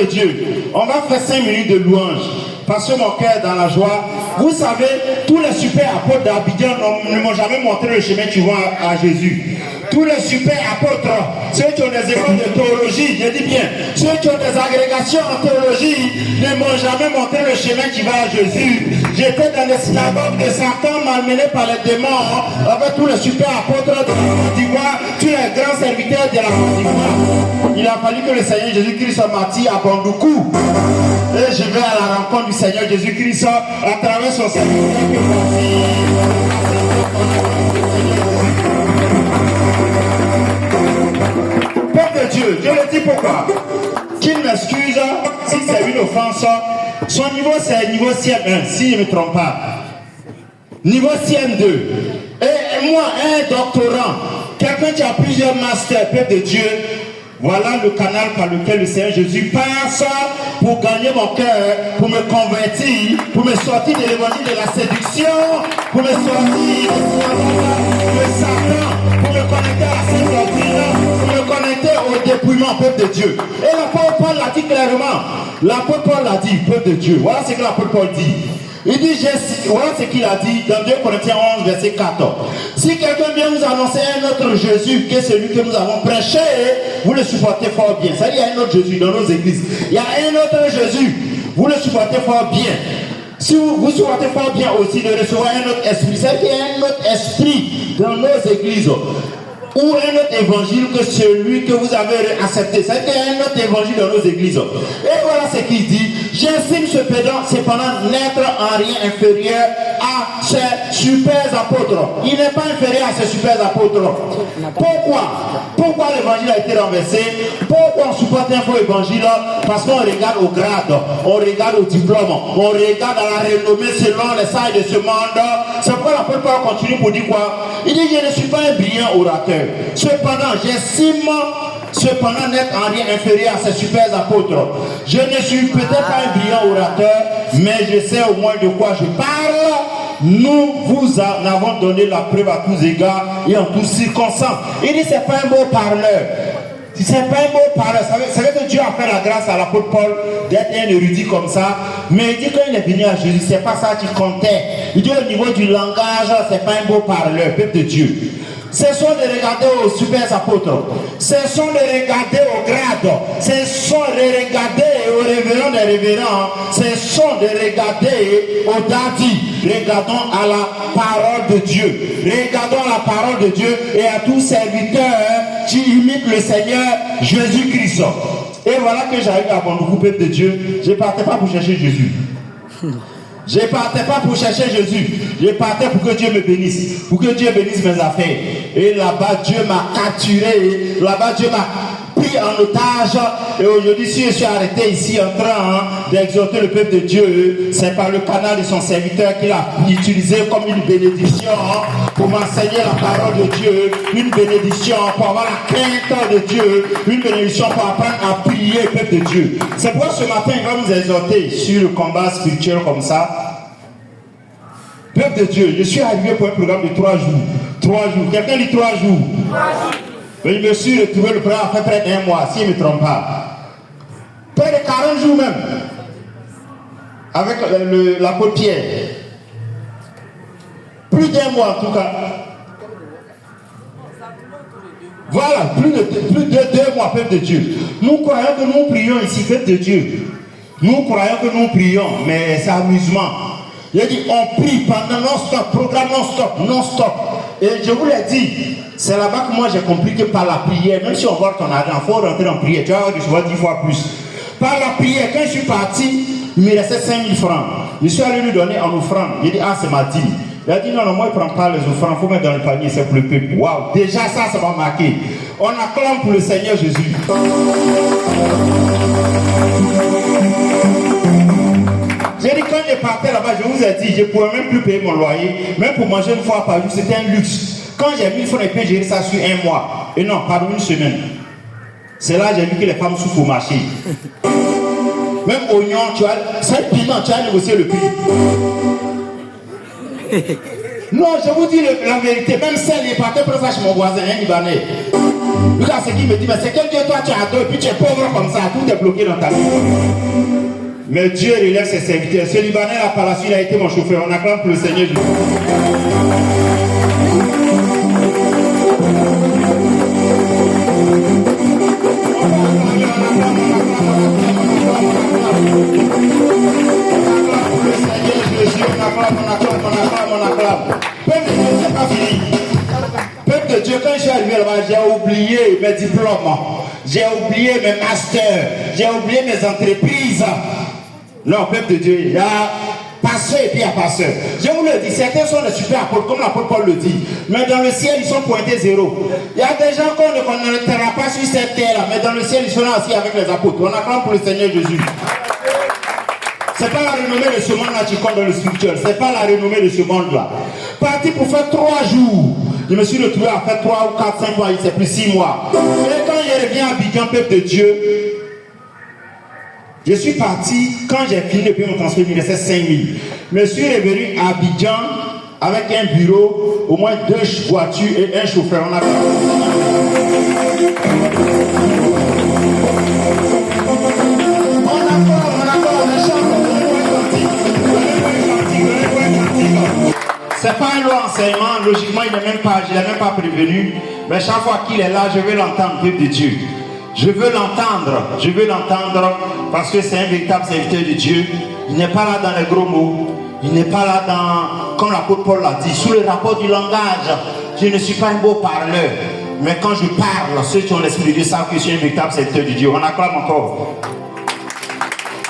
de Dieu, on va faire 5 minutes de louange. Parce que mon cœur est dans la joie. Vous savez, tous les super apôtres d'Abidjan ne m'ont jamais montré le chemin qui va à Jésus. Tous les super apôtres, ceux qui ont des écoles de théologie, je dis bien, ceux qui ont des agrégations en théologie, ne m'ont jamais montré le chemin qui va à Jésus. J'étais dans les synagogues de Satan, malmené par les démons, avec tous les super apôtres de la Côte d'Ivoire, tous les grands serviteurs de la Côte d'Ivoire. Il a fallu que le Seigneur Jésus-Christ soit martyr à Bandoukou. Et je vais à la rencontre du Seigneur Jésus-Christ à travers son serviteur que voici. Peuple de Dieu, je le dis pourquoi. Qu'il m'excuse si c'est une offense. Son niveau c'est niveau CM1, si je ne me trompe pas. Niveau CM2. Et moi, un doctorant, quelqu'un qui a plusieurs masters, peuple de Dieu. Voilà le canal par lequel le Seigneur Jésus passe pour gagner mon cœur, pour me convertir, pour me sortir de l'évangile de la séduction, pour me sortir de Satan, pour me connecter à la sainte doctrine, pour me connecter au dépouillement, peuple de Dieu. Et l'apôtre Paul l'a dit clairement. L'apôtre Paul l'a dit, peuple de Dieu. Voilà ce que l'apôtre Paul dit. Il dit, voilà ce qu'il a dit dans 2 Corinthiens 11, verset 14. Si quelqu'un vient vous annoncer un autre Jésus que celui que nous avons prêché, vous le supportez fort bien. Ça, il y a un autre Jésus dans nos églises. Il y a un autre Jésus, vous le supportez fort bien. Si vous supportez fort bien aussi de recevoir un autre esprit, c'est qu'il y a un autre esprit dans nos églises. Ou un autre évangile que celui que vous avez accepté. C'est qu'il y a un autre évangile dans nos églises. Et voilà ce qu'il dit. J'estime cependant n'être en rien inférieur à ces super apôtres. Il n'est pas inférieur à ces super apôtres. Pourquoi l'évangile a été renversé? Pourquoi on supporte un faux évangile? Parce qu'on regarde au grade, on regarde au diplôme, on regarde à la renommée selon les sailles de ce monde. C'est pourquoi l'apôtre Paul continue pour dire quoi? Il dit, je ne suis pas un brillant orateur. Cependant, j'estime n'être en rien inférieur à ces super apôtres. Je ne suis peut-être pas un brillant orateur, mais je sais au moins de quoi je parle. Nous vous en avons donné la preuve à tous égards et en toutes circonstances. Il dit, c'est pas un beau parleur. C'est pas un beau parleur. C'est vrai que Dieu a fait la grâce à l'apôtre Paul d'être un érudit comme ça. Mais il dit quand il est venu à Jésus, c'est pas ça qui comptait. Il dit au niveau du langage, c'est pas un beau parleur, peuple de Dieu. Cessons de regarder aux super apôtres. Cessons de regarder aux grades. Cessons de regarder aux révérends des révérends. Cessons de regarder aux dadis. Regardons à la parole de Dieu. Regardons à la parole de Dieu et à tous serviteurs qui imitent le Seigneur Jésus-Christ. Et voilà que j'arrive à Bandoukou, peuple de Dieu. Je ne partais pas pour chercher Jésus. Je ne partais pas pour chercher Jésus. Je partais pour que Dieu me bénisse. Pour que Dieu bénisse mes affaires. Et là-bas, Dieu m'a capturé. Là-bas, Dieu m'a pris en otage. Et aujourd'hui, si je suis arrêté ici en train d'exhorter le peuple de Dieu, c'est par le canal de son serviteur qu'il a utilisé comme une bénédiction pour m'enseigner la parole de Dieu. Une bénédiction pour avoir la crainte de Dieu. Une bénédiction pour apprendre à prier le peuple de Dieu. C'est pourquoi ce matin, il va nous exhorter sur le combat spirituel comme ça. Peuple de Dieu, je suis arrivé pour un programme de 3 jours. 3 jours. Quelqu'un dit 3 jours. 3 jours. Mais je me suis retrouvé le programme après près d'1 mois, si je ne me trompe pas. Près de 40 jours même. Avec l'apôtre Pierre. Plus d'1 mois en tout cas. Voilà, plus de 2 mois, peuple de Dieu. Nous croyons que nous prions ici, peuple de Dieu. Nous croyons que nous prions, mais c'est amusement. Il a dit, on prie pendant non-stop, programme non-stop. Et je vous l'ai dit, c'est là-bas que moi j'ai compris que par la prière, même si on voit ton argent, il faut rentrer en prière. Tu vas recevoir 10 fois plus. Par la prière, quand je suis parti, il me restait 5000 francs. Je suis allé lui donner en offrande. Il a dit, ah, c'est ma dîme. Il a dit, non, moi je ne prends pas les offrandes, il faut mettre dans le panier, c'est pour le peuple. Waouh, déjà ça m'a marqué. On acclame pour le Seigneur Jésus. J'ai dit, quand je partais là-bas, je vous ai dit, je ne pouvais même plus payer mon loyer. Même pour manger une fois par jour, c'était un luxe. Quand j'ai 1000 francs et puis j'ai ça sur 1 mois. Et non, pardon, 1 semaine. C'est là que j'ai vu que les femmes souffrent au marché. Même oignon, tu as, 5 piments, tu as négocié le prix. Non, je vous dis la vérité. Même celle, il partait pour ça chez mon voisin, un Libanais. Regarde ce qu'il me dit, mais c'est quel Dieu toi tu adores, et puis tu es pauvre comme ça, tout est bloqué dans ta vie. Mais Dieu relève ses serviteurs. Ce Libanais là par la suite a été mon chauffeur. On acclame pour le Seigneur Jésus. On acclame. Peuple de Dieu, c'est pas fini. Peuple de Dieu, quand je suis arrivé là-bas, j'ai oublié mes diplômes, j'ai oublié mes masters, j'ai oublié mes entreprises. Non, peuple de Dieu, il y a pasteur et puis il y a pasteur. Je vous le dis, certains sont des super apôtres, comme l'apôtre Paul le dit, mais dans le ciel, ils sont pointés zéro. Il y a des gens qu'on ne connaîtra pas sur cette terre, mais dans le ciel, ils sont là aussi avec les apôtres. On acclame pour le Seigneur Jésus. C'est pas la renommée de ce monde-là qui compte dans le spirituel. C'est pas la renommée de ce monde-là. Parti pour faire 3 jours. Je me suis retrouvé à faire 3 ou 4, 5 mois, c'est plus 6 mois. Et quand je reviens à Abidjan, peuple de Dieu, je suis parti, quand j'ai fini de payer mon transfert, il me restait 5 000. Je suis revenu à Abidjan avec un bureau, au moins 2 voitures et un chauffeur. On a c'est pas un long enseignement, logiquement je l'ai même pas prévenu, mais chaque fois qu'il est là, je veux l'entendre, peuple de Dieu. Je veux l'entendre parce que c'est un véritable serviteur de Dieu. Il n'est pas là dans les gros mots, il n'est pas là dans, comme l'apôtre Paul l'a dit, sous le rapport du langage. Je ne suis pas un beau parleur, mais quand je parle, ceux qui ont l'esprit de Dieu savent que je suis un véritable serviteur de Dieu. On acclame encore.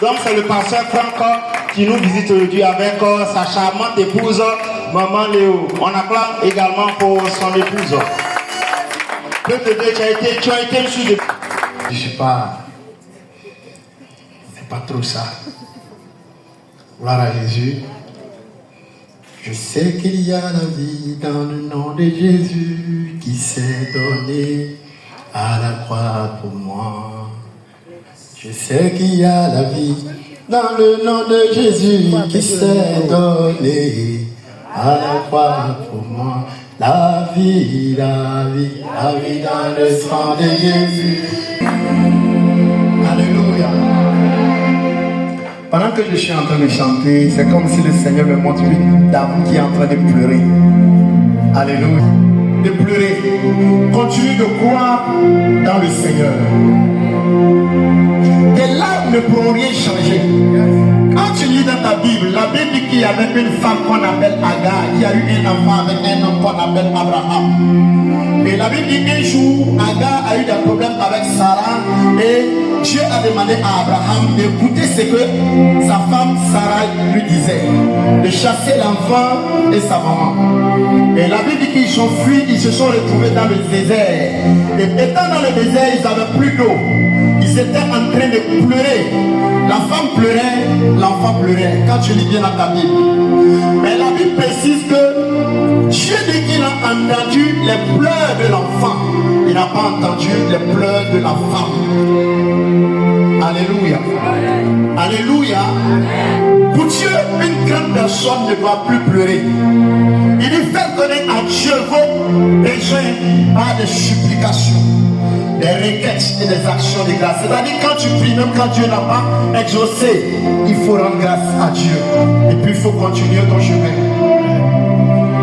Donc c'est le pasteur Franck qui nous visite aujourd'hui avec sa charmante épouse, Maman Léo. On acclame également pour son épouse. Peuple de Dieu, tu as été reçu de... Je ne suis pas... C'est pas trop ça. Gloire à Jésus. Je sais qu'il y a la vie dans le nom de Jésus qui s'est donné à la croix pour moi. Je sais qu'il y a la vie dans le nom de Jésus qui s'est donné à la croix pour moi. La vie dans le sang de Jésus. Alléluia. Pendant que je suis en train de chanter, c'est comme si le Seigneur me montre une dame qui est en train de pleurer. Alléluia. De pleurer. Continue de croire dans le Seigneur. Tes larmes ne pourront rien changer. Quand tu lis dans ta Bible, la Bible dit qu'il y avait une femme qu'on appelle Agar, qui a eu un enfant avec un homme qu'on appelle Abraham. Et la Bible dit qu'un jour, Agar a eu des problèmes avec Sarah et Dieu a demandé à Abraham d'écouter ce que sa femme Sarah lui disait, de chasser l'enfant et sa maman. Et la Bible dit qu'ils sont fuis, ils se sont retrouvés dans le désert. Et étant dans le désert, ils n'avaient plus d'eau. Ils étaient en train de pleurer. La femme pleurait, l'enfant pleurait. Quand tu lis bien dans ta Bible. Mais la Bible précise que Dieu dit qu'il a entendu les pleurs de l'enfant. Il n'a pas entendu les pleurs de la femme. Alléluia. Alléluia. Pour Dieu, une grande personne ne doit plus pleurer. Il dit faire connaître à Dieu vos besoins par des supplications, des requêtes et des actions de grâce. C'est-à-dire quand tu pries, même quand Dieu n'a pas exaucé, il faut rendre grâce à Dieu. Et puis il faut continuer ton chemin.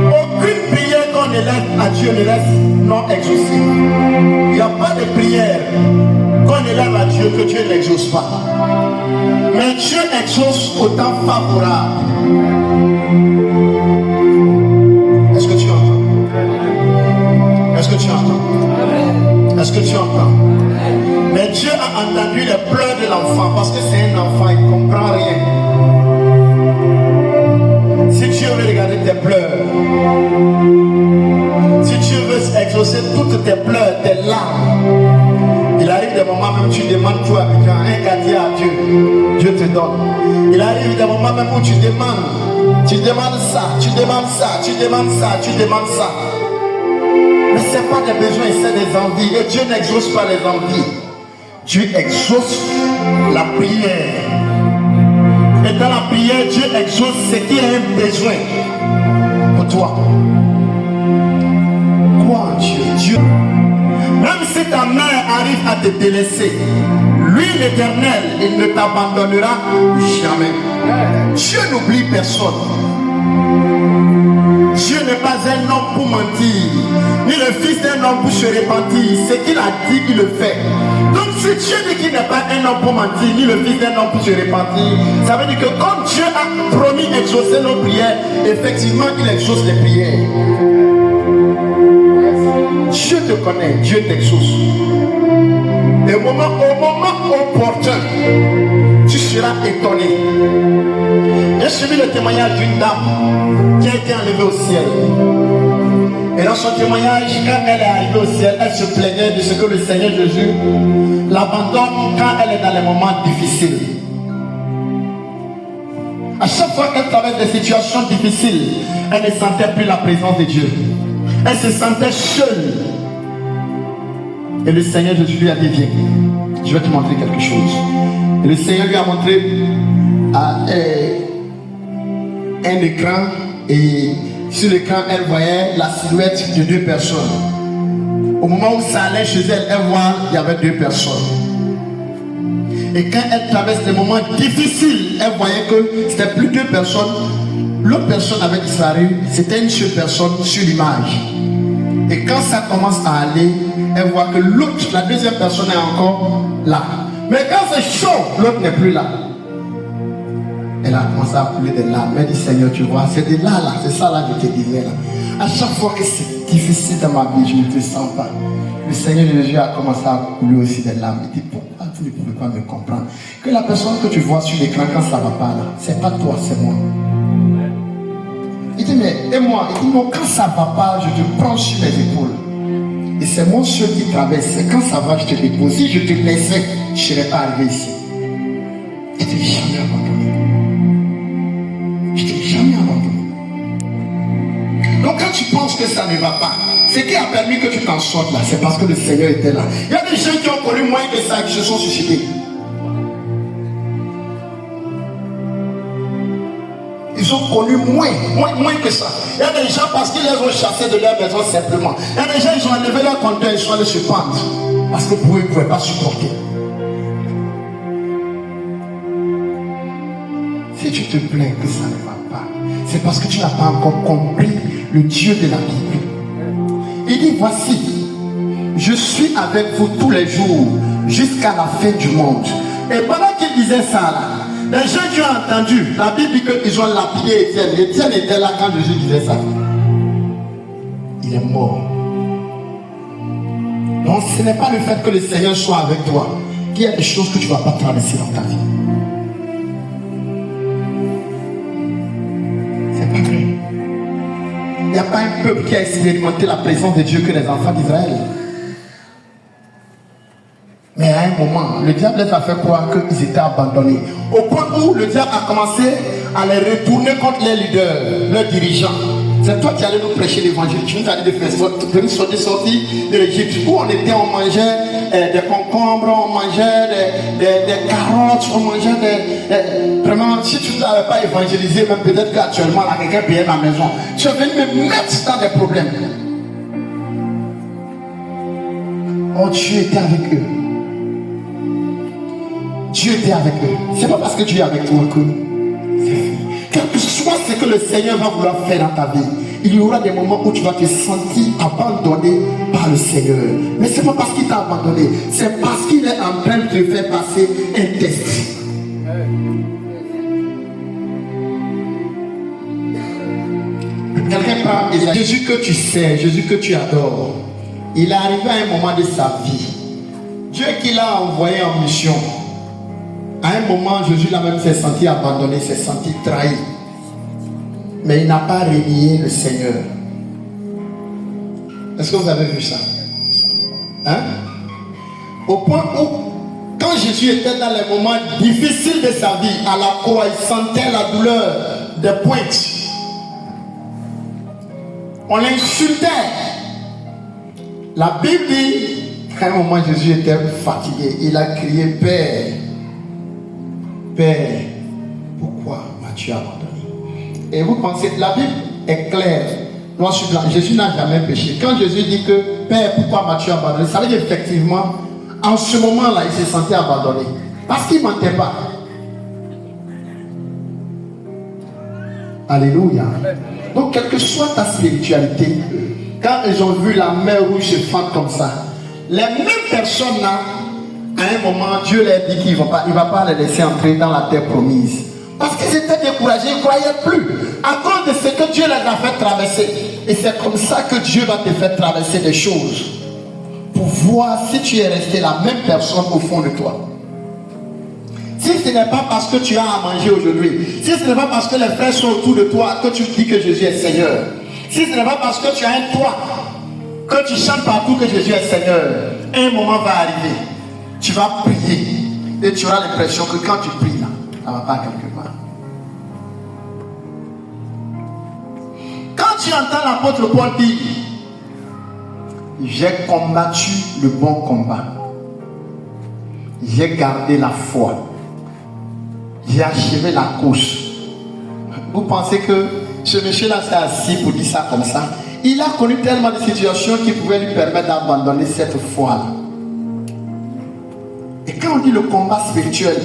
Aucune prière qu'on élève à Dieu ne reste non exaucée. Il n'y a pas de prière qu'on élève à Dieu que Dieu n'exauce pas. Mais Dieu exauce au temps favorable. Est-ce que tu entends? Est-ce que tu entends? Est-ce que tu entends? Mais Dieu a entendu les pleurs de l'enfant parce que c'est un enfant, il ne comprend rien. Si Dieu veut regarder tes pleurs, si Dieu veut exaucer toutes tes pleurs, tes larmes, il arrive des moments même où tu demandes tout à un quartier à Dieu, Dieu te donne. Il arrive des moments même où tu demandes ça, tu demandes ça, tu demandes ça, tu demandes ça. Mais ce n'est pas des besoins, c'est des envies. Et Dieu n'exauce pas les envies. Dieu exauce la prière. Et dans la prière, Dieu exauce ce qui est un besoin pour toi. Crois en Dieu. Même si si ta mère arrive à te délaisser, lui l'Éternel, il ne t'abandonnera jamais. Dieu n'oublie personne. Dieu n'est pas un homme pour mentir, ni le fils d'un homme pour se repentir. Ce qu'il a dit, il le fait. Donc si Dieu dit qu'il n'est pas un homme pour mentir, ni le fils d'un homme pour se repentir, ça veut dire que comme Dieu a promis d'exaucer nos prières, effectivement il exauce les prières. Dieu te connaît, Dieu t'exauce. Et au moment opportun, tu seras étonné. J'ai suivi le témoignage d'une dame qui a été enlevée au ciel. Et dans son témoignage, quand elle est arrivée au ciel, elle se plaignait de ce que le Seigneur Jésus l'abandonne quand elle est dans les moments difficiles. À chaque fois qu'elle traverse des situations difficiles, elle ne sentait plus la présence de Dieu. Elle se sentait seule. Et le Seigneur Jésus lui a dit, viens, je vais te montrer quelque chose. Et le Seigneur lui a montré un écran, et sur l'écran elle voyait la silhouette de deux personnes. Au moment où ça allait chez elle, elle voit qu'il y avait deux personnes. Et quand elle traverse des moments difficiles, elle voyait que c'était plus deux personnes. L'autre personne avait disparu, c'était une seule personne sur l'image. Et quand ça commence à aller, elle voit que l'autre, la deuxième personne est encore là. Mais quand c'est chaud, l'autre n'est plus là. Elle a commencé à couler des larmes. Elle dit, Seigneur, tu vois, c'est de là, c'est ça là que je te disais là. À chaque fois que c'est difficile dans ma vie, je ne te sens pas. Le Seigneur Jésus a commencé à couler aussi des larmes. Il dit, pourquoi tu ne pouvais pas me comprendre? Que la personne que tu vois sur l'écran quand ça ne va pas là, c'est pas toi, c'est moi. Il dit, mais et moi? Il dit, non, quand ça ne va pas, je te prends sur mes épaules. Et c'est moi seul qui traverse. Et quand ça va, je te dépose. Si je te laissais, je ne serais pas arrivé ici. Je ne t'ai jamais abandonné. Je ne t'ai jamais abandonné. Donc quand tu penses que ça ne va pas, ce qui a permis que tu t'en sortes là, c'est parce que le Seigneur était là. Il y a des gens qui ont connu moins que ça, qui se sont suicidés. Ils ont connu moins que ça. Il y a des gens parce qu'ils les ont chassés de leur maison simplement. Il y a des gens, ils ont enlevé leur compteur, ils sont allés se pendre. Parce que pour eux, ils ne pouvaient pas supporter. Si tu te plains que ça ne va pas, c'est parce que tu n'as pas encore compris le Dieu de la Bible. Il dit, voici, je suis avec vous tous les jours jusqu'à la fin du monde. Et pendant qu'il disait ça là, les gens qui ont entendu, la Bible dit qu'ils ont lapidé Étienne. Étienne était là quand Jésus disait ça. Il est mort. Donc ce n'est pas le fait que le Seigneur soit avec toi qu'il y a des choses que tu ne vas pas traverser dans ta vie. C'est pas vrai. Il n'y a pas un peuple qui a expérimenté la présence de Dieu que les enfants d'Israël. Mais à un moment, le diable les a fait croire qu'ils étaient abandonnés. Au point où le diable a commencé à les retourner contre les leaders, leurs dirigeants. C'est toi qui allais nous prêcher l'évangile. Tu nous as dit de faire sortir de l'Égypte. Où on était, on mangeait des concombres, on mangeait des carottes, on mangeait des... Vraiment, si tu n'avais pas évangélisé, même peut-être qu'actuellement, là, quelqu'un payait ma maison. Tu es venu me mettre dans des problèmes. Oh, Dieu était avec eux. Dieu était avec eux. C'est pas parce que Dieu est avec toi que c'est fini. Quel que soit ce que le Seigneur va vouloir faire dans ta vie, il y aura des moments où tu vas te sentir abandonné par le Seigneur. Mais c'est pas parce qu'il t'a abandonné, c'est parce qu'il est en train de te faire passer un test. Quelqu'un parle, Jésus que tu sais, Jésus que tu adores, il est arrivé à un moment de sa vie. Dieu qui l'a envoyé en mission. À un moment, Jésus là-même s'est senti abandonné, s'est senti trahi. Mais il n'a pas renié le Seigneur. Est-ce que vous avez vu ça? Hein? Au point où, quand Jésus était dans les moments difficiles de sa vie, à la croix, il sentait la douleur des pointes. On l'insultait. La Bible dit qu'à un moment, Jésus était fatigué. Il a crié, Père, Père, pourquoi m'as-tu abandonné? Et vous pensez, la Bible est claire. Moi, je suis blanc. Jésus n'a jamais péché. Quand Jésus dit que Père, pourquoi m'as-tu abandonné? Ça veut dire effectivement, en ce moment-là, il se sentait abandonné. Parce qu'il ne mentait pas. Alléluia. Donc, quelle que soit ta spiritualité, quand ils ont vu la mer rouge se fendre comme ça, les mêmes personnes là, à un moment, Dieu leur dit qu'il ne va pas les laisser entrer dans la terre promise. Parce qu'ils étaient découragés, ils ne croyaient plus. À cause de ce que Dieu les a fait traverser. Et c'est comme ça que Dieu va te faire traverser des choses. Pour voir si tu es resté la même personne au fond de toi. Si ce n'est pas parce que tu as à manger aujourd'hui, si ce n'est pas parce que les frères sont autour de toi que tu dis que Jésus est Seigneur, si ce n'est pas parce que tu as un toit, que tu chantes partout que Jésus est Seigneur, un moment va arriver, tu vas prier et tu auras l'impression que quand tu pries là, ça ne va pas quelque part. Quand tu entends l'apôtre Paul dire, j'ai combattu le bon combat, j'ai gardé la foi, j'ai achevé la course. Vous pensez que ce monsieur-là s'est assis pour dire ça comme ça? Il a connu tellement de situations qui pouvaient lui permettre d'abandonner cette foi-là. Et quand on dit le combat spirituel,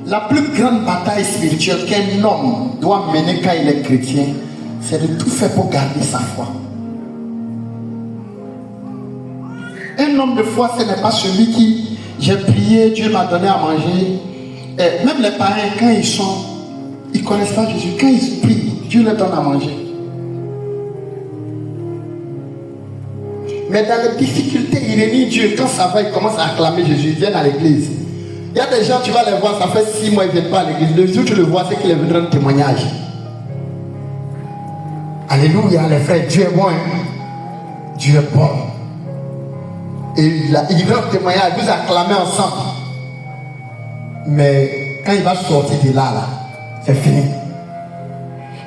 la plus grande bataille spirituelle qu'un homme doit mener quand il est chrétien, c'est de tout faire pour garder sa foi. Un homme de foi, ce n'est pas celui qui, j'ai prié, Dieu m'a donné à manger. Et même les parents, quand ils connaissent pas Jésus, quand ils prient, Dieu leur donne à manger. Mais dans les difficultés, il réunit Dieu. Quand ça va, ils commencent à acclamer Jésus, ils viennent à l'église. Il y a des gens, tu vas les voir, ça fait 6 mois, ils ne viennent pas à l'église. Le jour où tu le vois, c'est qu'il est venu rendre témoignage. Alléluia, les frères, Dieu est bon. Hein? Dieu est bon. Et il rend témoignage, vous acclamez ensemble. Mais quand il va sortir de là, c'est fini.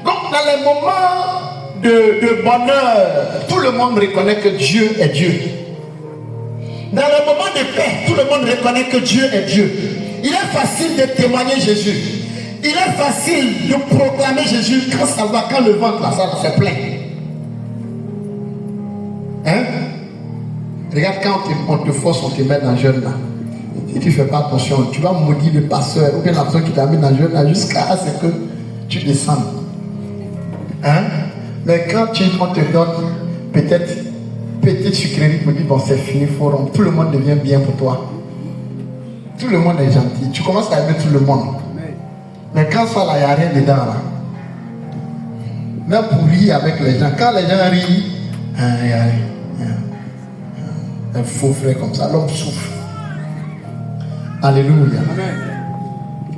Donc, dans les moments de bonheur, tout le monde reconnaît que Dieu est Dieu. Dans les moments de paix, tout le monde reconnaît que Dieu est Dieu. Il est facile de témoigner Jésus. Il est facile de proclamer Jésus quand ça va, quand le ventre là, ça c'est plein. Hein? Regarde quand on te force, on te met dans le jeûne là. Si tu ne fais pas attention, tu vas maudire le pasteur ou bien la personne qui t'a mis dans le jeûne là jusqu'à ce que tu descendes. Hein? Mais quand on te donne peut-être petite sucrerie pour dire bon c'est fini, faut rompre. Tout le monde devient bien pour toi. Tout le monde est gentil. Tu commences à aimer tout le monde. Mais quand ça là, il n'y a rien dedans là. Même pour rire avec les gens. Quand les gens rient, il y a un faux frère comme ça, l'homme souffre. Alléluia. Amen.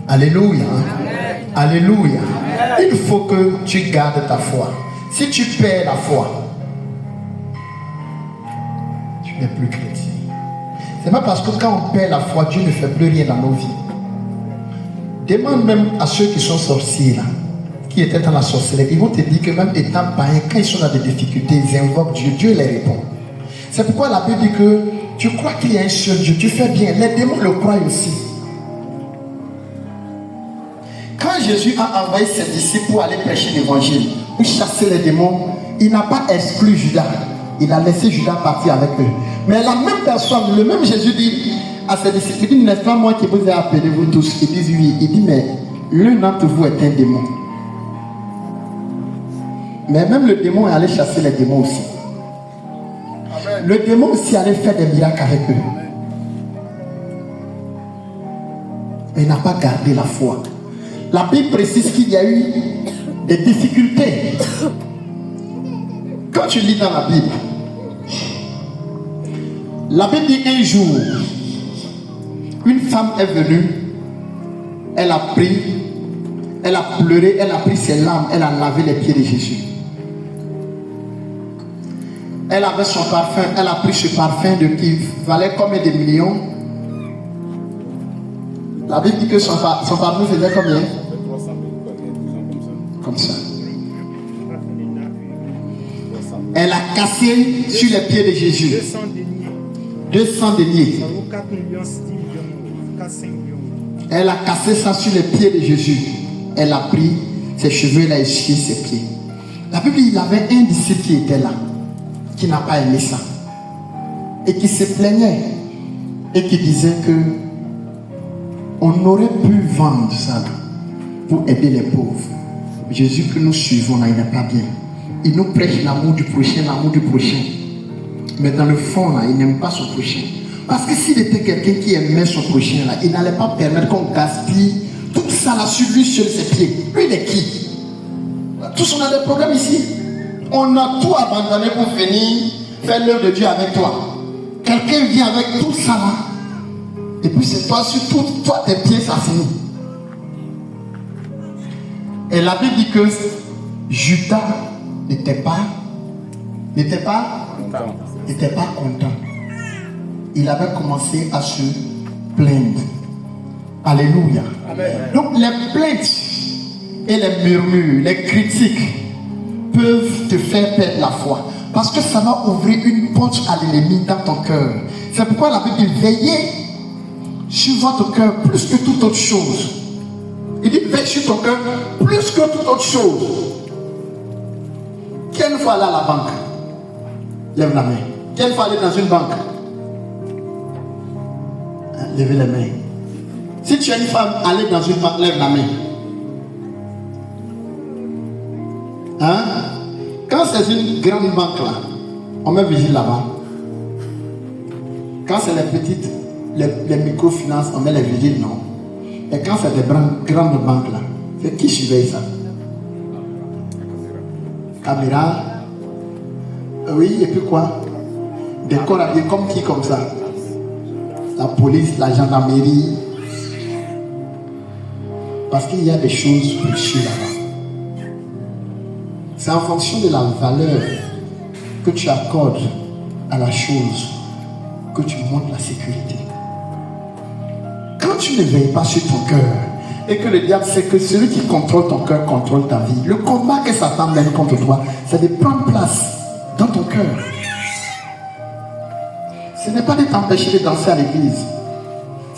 Alléluia. Amen. Alléluia. Amen. Il faut que tu gardes ta foi. Si tu perds la foi, tu n'es plus chrétien. C'est pas parce que quand on perd la foi, Dieu ne fait plus rien dans nos vies. Demande même à ceux qui sont sorciers là, qui étaient dans la sorcellerie, ils vont te dire que même étant païens, quand ils sont dans des difficultés, ils invoquent Dieu, Dieu les répond. C'est pourquoi la Bible dit que tu crois qu'il y a un seul Dieu, tu fais bien, les démons le croient aussi. Quand Jésus a envoyé ses disciples pour aller prêcher l'évangile, pour chasser les démons, il n'a pas exclu Judas, il a laissé Judas partir avec eux. Mais la même personne, le même Jésus dit à ses disciples, il dit, n'est-ce pas moi qui vous ai appelé vous tous? Ils disent oui. Il dit, mais l'un d'entre vous est un démon. Mais même le démon est allé chasser les démons aussi. Le démon aussi allait faire des miracles avec eux. Mais il n'a pas gardé la foi. La Bible précise qu'il y a eu des difficultés. Quand tu lis dans la Bible dit un jour, une femme est venue, elle a pris, elle a pleuré, elle a pris ses larmes, elle a lavé les pieds de Jésus. Elle avait son parfum, elle a pris ce parfum qui valait combien de millions? La Bible dit que son parfum faisait combien? Comme ça. Elle a cassé sur les pieds de Jésus 200 deniers. Elle a cassé ça sur les pieds de Jésus. Elle a pris ses cheveux, elle a essuyé ses pieds. La Bible dit, il y avait un disciple qui était là, qui n'a pas aimé ça. Et qui se plaignait. Et qui disait que on aurait pu vendre ça pour aider les pauvres. Jésus que nous suivons là, il n'est pas bien. Il nous prêche l'amour du prochain. Mais dans le fond là, il n'aime pas son prochain. Parce que s'il était quelqu'un qui aimait son prochain là, il n'allait pas permettre qu'on gaspille tout ça là sur lui, sur ses pieds. Lui, il est qui? Tous on a des problèmes ici. On a tout abandonné pour venir faire l'œuvre de Dieu avec toi. Quelqu'un vient avec tout ça là. Et puis c'est toi sur tout, toi tes pieds, ça finit. Et la Bible dit que Judas n'était pas content. Il avait commencé à se plaindre. Alléluia. Amen. Donc les plaintes et les murmures, les critiques peuvent te faire perdre la foi. Parce que ça va ouvrir une porte à l'ennemi dans ton cœur. C'est pourquoi la Bible dit veillez sur votre cœur plus que toute autre chose. Il dit veille sur ton cœur plus que toute autre chose. Quelle fois aller à la banque? Lève la main. Quelle fois aller dans une banque? Levez les mains. Si tu es une femme, allez dans une banque, lève la main. Hein? Quand c'est une grande banque là, on met vigile là-bas. Quand c'est les petites, les microfinances, on met les vigiles, non. Et quand c'est des grandes banques là, c'est qui surveille ça? Caméra. Oui, et puis quoi? Des corps habillés comme qui comme ça? La police, la gendarmerie. Parce qu'il y a des choses précieuses là-bas. C'est en fonction de la valeur que tu accordes à la chose que tu montres la sécurité. Quand tu ne veilles pas sur ton cœur et que le diable sait que celui qui contrôle ton cœur contrôle ta vie, le combat que Satan mène contre toi, c'est de prendre place dans ton cœur. Ce n'est pas de t'empêcher de danser à l'église.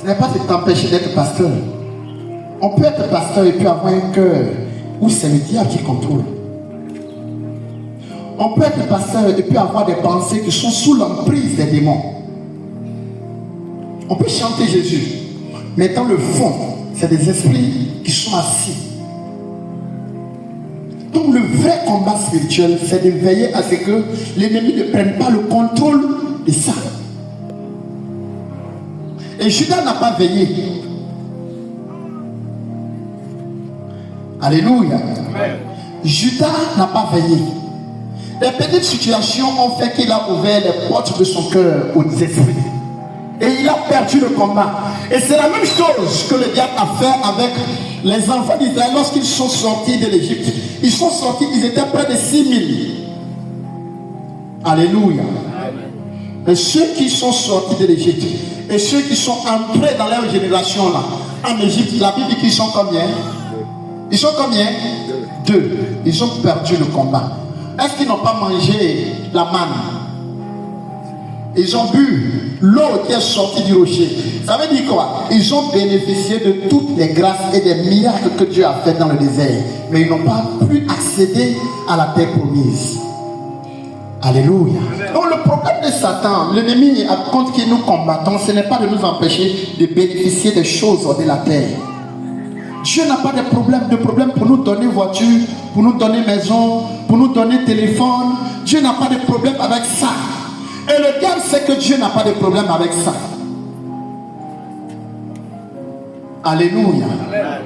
Ce n'est pas de t'empêcher d'être pasteur. On peut être pasteur et puis avoir un cœur où c'est le diable qui contrôle. On peut être pasteur et puis avoir des pensées qui sont sous l'emprise des démons. On peut chanter Jésus, mais dans le fond, c'est des esprits qui sont assis. Donc le vrai combat spirituel, c'est de veiller à ce que l'ennemi ne prenne pas le contrôle de ça. Et Judas n'a pas veillé. Alléluia. Amen. Judas n'a pas veillé. Les petites situations ont fait qu'il a ouvert les portes de son cœur aux esprits. Et il a perdu le combat. Et c'est la même chose que le diable a fait avec les enfants d'Israël lorsqu'ils sont sortis de l'Égypte. Ils sont sortis, ils étaient près de 6000. Alléluia. Et ceux qui sont sortis de l'Égypte et ceux qui sont entrés dans leur génération là, en Égypte, la Bible dit qu'ils sont combien? Ils sont combien? 2. Ils ont perdu le combat. Est-ce qu'ils n'ont pas mangé la manne? Ils ont bu l'eau qui est sortie du rocher. Ça veut dire quoi? Ils ont bénéficié de toutes les grâces et des miracles que Dieu a fait dans le désert. Mais ils n'ont pas pu accéder à la terre promise. Alléluia. Donc le problème de Satan, l'ennemi contre qui nous combattons, ce n'est pas de nous empêcher de bénéficier des choses de la terre. Dieu n'a pas de problème pour nous donner voiture, pour nous donner maison, pour nous donner téléphone. Dieu n'a pas de problème avec ça. Et le diable sait que Dieu n'a pas de problème avec ça. Alléluia. Amen.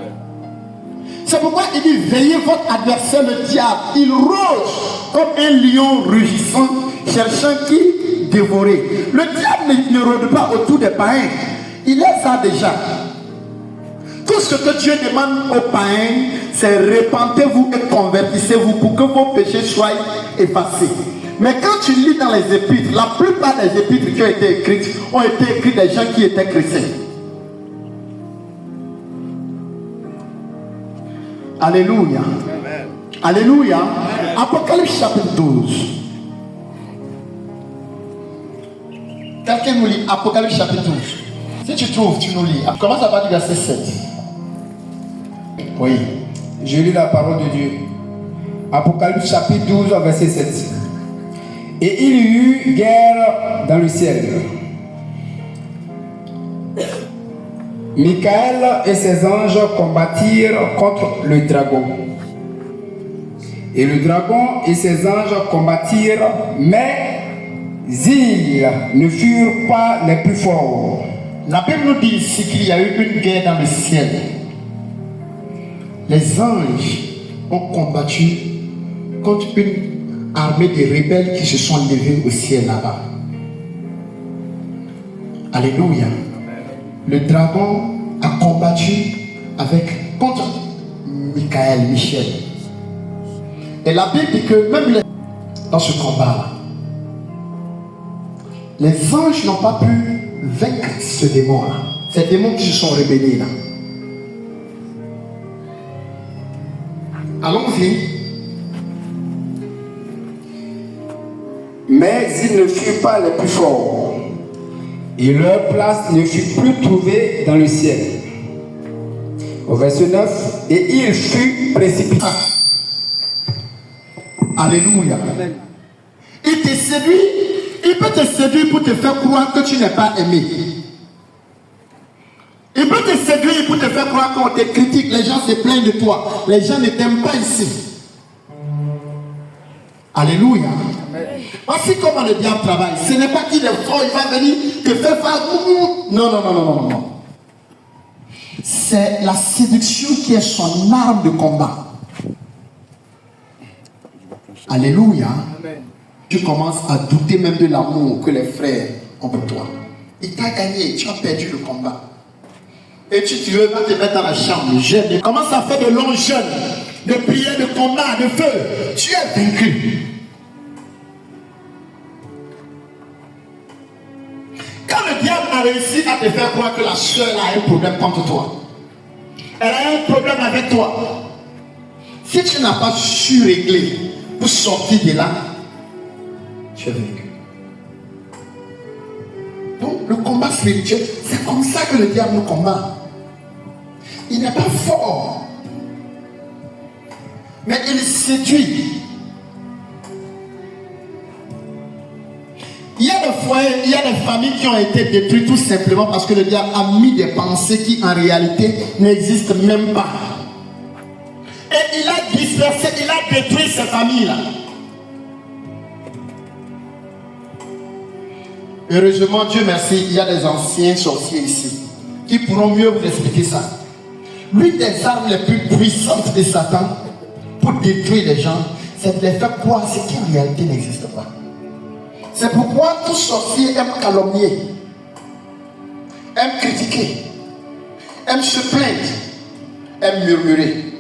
C'est pourquoi il dit veillez votre adversaire le diable. Il rôde comme un lion rugissant, cherchant qui dévorer. Le diable ne rôde pas autour des païens. Il est ça déjà. Tout ce que Dieu demande aux païens, c'est repentez-vous et convertissez-vous pour que vos péchés soient effacés. Mais quand tu lis dans les épîtres, la plupart des épîtres qui ont été écrites ont été écrites des gens qui étaient chrétiens. Alléluia. Amen. Alléluia. Amen. Apocalypse chapitre 12. Quelqu'un nous lit Apocalypse chapitre 12. Si tu trouves, tu nous lis. Commence à partir du verset 7. Oui, je lis la parole de Dieu. Apocalypse chapitre 12, verset 7. Et il y eut guerre dans le ciel. Michael et ses anges combattirent contre le dragon. Et le dragon et ses anges combattirent, mais ils ne furent pas les plus forts. La Bible nous dit ici qu'il y a eu une guerre dans le ciel. Les anges ont combattu contre une armée de rebelles qui se sont levés au ciel là-bas. Alléluia. Le dragon a combattu contre Michel. Et la Bible dit que même dans ce combat-là, les anges n'ont pas pu vaincre ce démon-là. Ces démons qui se sont rebellés là. Allons-y. Mais ils ne furent pas les plus forts. Et leur place ne fut plus trouvée dans le ciel. Au verset 9, et il fut précipité. Alléluia. Amen. Il te séduit. Il peut te séduire pour te faire croire que tu n'es pas aimé. Il peut te séduire pour te faire croire qu'on te critique. Les gens se plaignent de toi. Les gens ne t'aiment pas ici. Alléluia. Voici comment le diable travaille. Ce n'est pas qu'il est fort, il va venir te faire faire. Non. C'est la séduction qui est son arme de combat. Alléluia. Amen. Tu commences à douter même de l'amour que les frères ont pour toi. Il t'a gagné, tu as perdu le combat. Et tu veux te mettre dans la chambre, jeûne. Commence à faire de longs jeûnes, de prières, de combats, de feu. Tu es vaincu. Quand le diable a réussi à te faire croire que la soeur a un problème contre toi, elle a un problème avec toi, si tu n'as pas su régler pour sortir de là, tu es vaincu. Donc le combat spirituel, c'est comme ça que le diable nous combat. Il n'est pas fort, mais il séduit. Il y a des foyers, il y a des familles qui ont été détruites tout simplement parce que le diable a mis des pensées qui en réalité n'existent même pas. Et il a dispersé, il a détruit ces familles-là. Heureusement, Dieu merci, il y a des anciens sorciers ici qui pourront mieux vous expliquer ça. L'une des armes les plus puissantes de Satan pour détruire les gens, c'est de les faire croire ce qui en réalité n'existe pas. C'est pourquoi tout sorcier aime calomnier, aime critiquer, aime se plaindre, aime murmurer.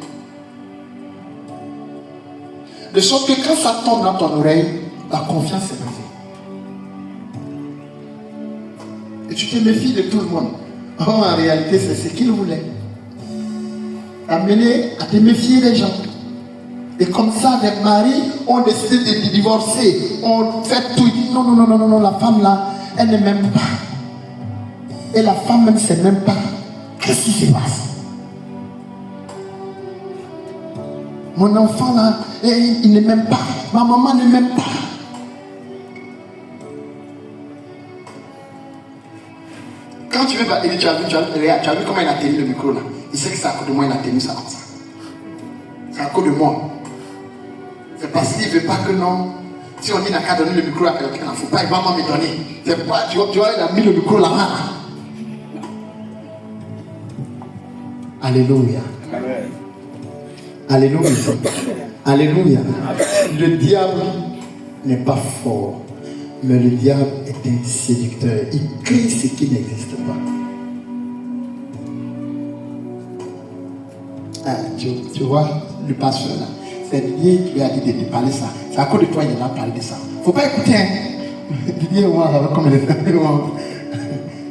De sorte que quand ça tombe dans ton oreille, la confiance est brisée. Et tu te méfies de tout le monde. Oh, en réalité, c'est ce qu'il voulait. Amener à te méfier des gens. Et comme ça, les maris ont décidé de divorcer. On fait tout. Ils disent non, la femme là, elle ne m'aime pas. Et la femme même ne sait même pas. Qu'est-ce qui se passe? Mon enfant là, il ne m'aime pas. Ma maman ne m'aime pas. Quand tu veux Valérie, tu as vu comment il a tenu le micro là. Il sait que c'est à cause de moi, il a tenu ça comme ça. C'est à cause de moi. C'est parce qu'il ne veut pas que non. Si on dit qu'il n'a qu'à donner le micro à quelqu'un, il ne faut pas, il va me donner. C'est pourquoi, tu vois, il a mis le micro là-bas. Alléluia. Amen. Alléluia. Alléluia. Le diable n'est pas fort, mais le diable est un séducteur. Il crée ce qui n'existe pas. Ah, tu vois, le pasteur là, c'est Didier qui lui a dit de parler ça. C'est à cause de toi qu'il a parlé de ça. Il ne faut pas écouter. Hein. Didier, comme il est fait.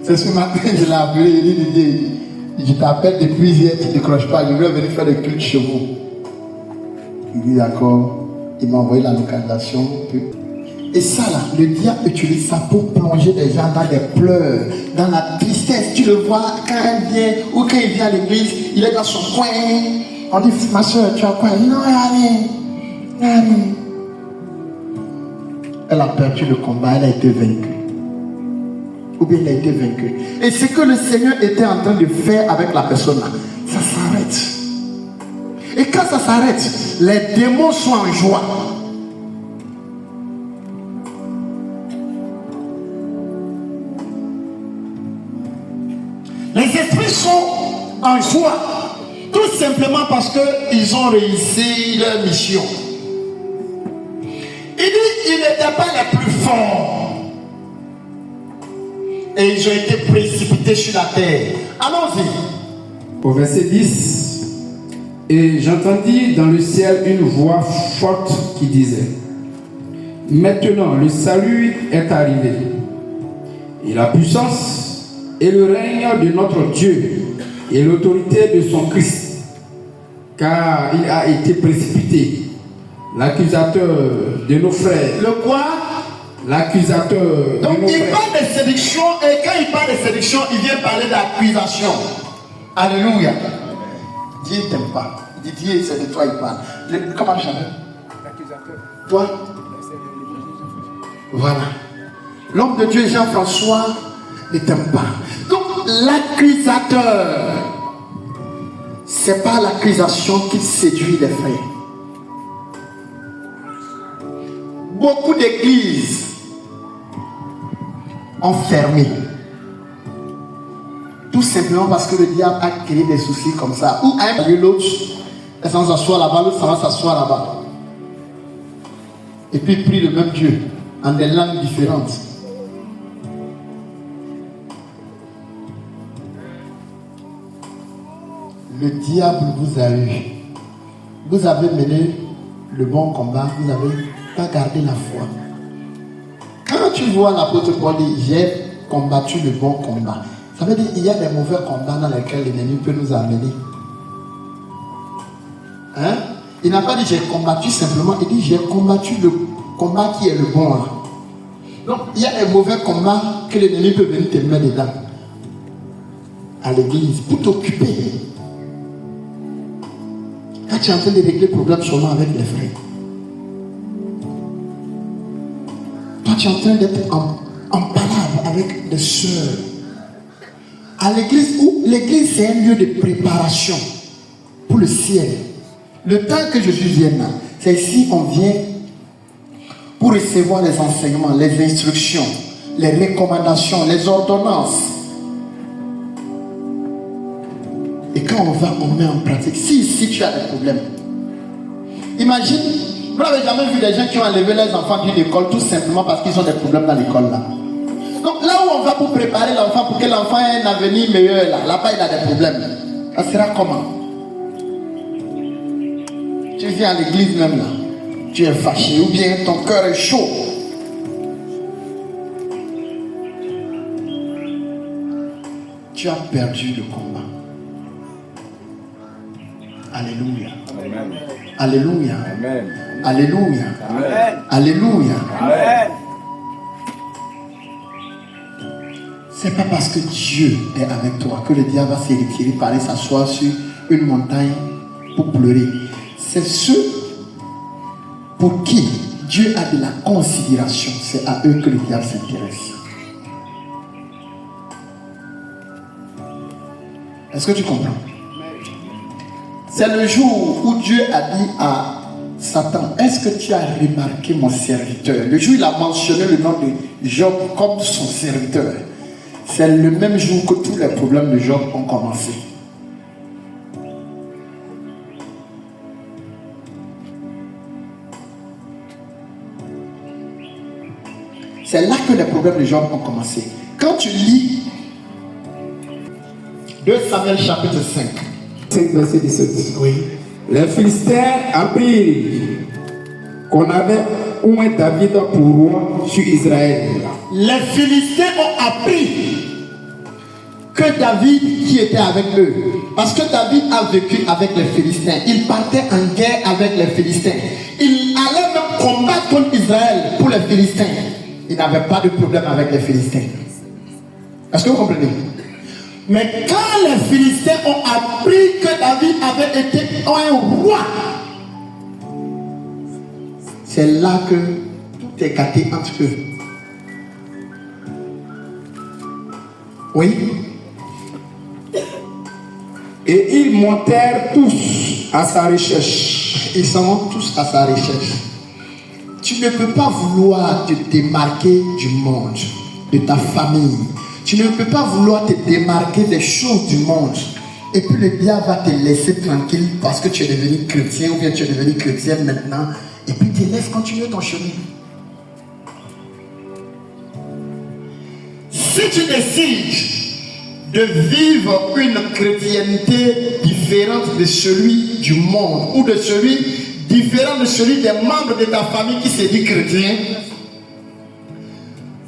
C'est ce matin, je l'ai appelé, il dit Didier, je t'appelle depuis hier, tu ne décroches pas, je vais venir faire des culte chez vous. Il dit d'accord, il m'a envoyé la localisation. Et ça là, le diable utilise ça pour plonger les gens dans des pleurs, dans la tristesse. Tu le vois quand elle vient ou quand il vient à l'église, il est dans son coin. On dit ma soeur, tu as quoi? Il dit non, allez. Elle a perdu le combat, elle a été vaincue. Ou bien elle a été vaincue. Et ce que le Seigneur était en train de faire avec la personne là, ça s'arrête. Et quand ça s'arrête, les démons sont en joie. Les esprits sont en joie. Tout simplement parce qu'ils ont réussi leur mission. Il dit qu'ils n'étaient pas les plus forts. Et ils ont été précipités sur la terre. Allons-y. Au verset 10, et j'entendis dans le ciel une voix forte qui disait, maintenant le salut est arrivé, et la puissance et le règne de notre Dieu, et l'autorité de son Christ, car il a été précipité, l'accusateur de nos frères. Le quoi? L'accusateur de Donc nos il frères. parle de séduction, et quand il parle de séduction, il vient parler d'accusation. Alléluia. Dieu ne t'aime pas. Il dit Dieu, c'est de toi il parle. Comment je t'appelle? L'accusateur. Toi? Voilà. L'homme de Dieu Jean-François ne t'aime pas. Donc l'accusateur, c'est pas l'accusation qui séduit les frères. Beaucoup d'églises ont fermé. Tout simplement parce que le diable a créé des soucis comme ça. Ou un lieu, l'autre, elle s'en s'assoit là-bas, l'autre s'en va s'asseoir là-bas. Et puis il prie le même Dieu en des langues différentes. Le diable vous a eu. Vous avez mené le bon combat, vous n'avez pas gardé la foi. Quand tu vois l'apôtre Paul dire j'ai combattu le bon combat, ça veut dire qu'il y a des mauvais combats dans lesquels l'ennemi peut nous amener. Hein? Il n'a pas dit j'ai combattu simplement, il dit j'ai combattu le combat qui est le bon. Là. Donc il y a des mauvais combats que l'ennemi peut venir te mettre dedans. À l'église, pour t'occuper. Quand tu es en train de régler le problème seulement avec les frères. Toi tu es en train d'être en palabre avec des soeurs. À l'église, où l'église c'est un lieu de préparation pour le ciel. Le temps que je suis vienne, c'est ici on vient pour recevoir les enseignements, les instructions, les recommandations, les ordonnances. Et quand on va, on met en pratique. Si tu as des problèmes, imagine, vous n'avez jamais vu des gens qui ont enlevé leurs enfants d'une école tout simplement parce qu'ils ont des problèmes dans l'école là. Donc là où on va pour préparer l'enfant pour que l'enfant ait un avenir meilleur là-bas il a des problèmes. Ça sera comment? Tu viens à l'église même là, tu es fâché ou bien ton cœur est chaud. Tu as perdu le combat. Alléluia. Amen. Alléluia. Amen. Alléluia. Amen. Alléluia. Amen. C'est pas parce que Dieu est avec toi que le diable va se retirer, parler, s'asseoir sur une montagne pour pleurer. C'est ceux pour qui Dieu a de la considération. C'est à eux que le diable s'intéresse. Est-ce que tu comprends? C'est le jour où Dieu a dit à Satan, est-ce que tu as remarqué mon serviteur? Le jour où il a mentionné le nom de Job comme son serviteur. C'est le même jour que tous les problèmes de Job ont commencé. C'est là que les problèmes de Job ont commencé. Quand tu lis 2 Samuel chapitre 5. 5 verset 17. Oui. Les Philistins apprirent qu'on avait oint David pour roi sur Israël. Les Philistins ont appris que David qui était avec eux, parce que David a vécu avec les Philistins, il partait en guerre avec les Philistins, il allait même combattre contre Israël pour les Philistins. Il n'avait pas de problème avec les Philistins. Est-ce que vous comprenez? Mais quand les Philistins ont appris que David avait été un roi, c'est là que tout est gâté entre eux. Oui. Et ils montèrent tous à sa recherche. Ils sont tous à sa recherche. Tu ne peux pas vouloir te démarquer du monde, de ta famille. Tu ne peux pas vouloir te démarquer des choses du monde. Et puis le diable va te laisser tranquille parce que tu es devenu chrétien ou bien tu es devenu chrétienne maintenant. Et puis tu te laisses continuer ton chemin. Si tu décides de vivre une chrétienté différente de celui du monde ou de celui différent de celui des membres de ta famille qui se dit chrétien,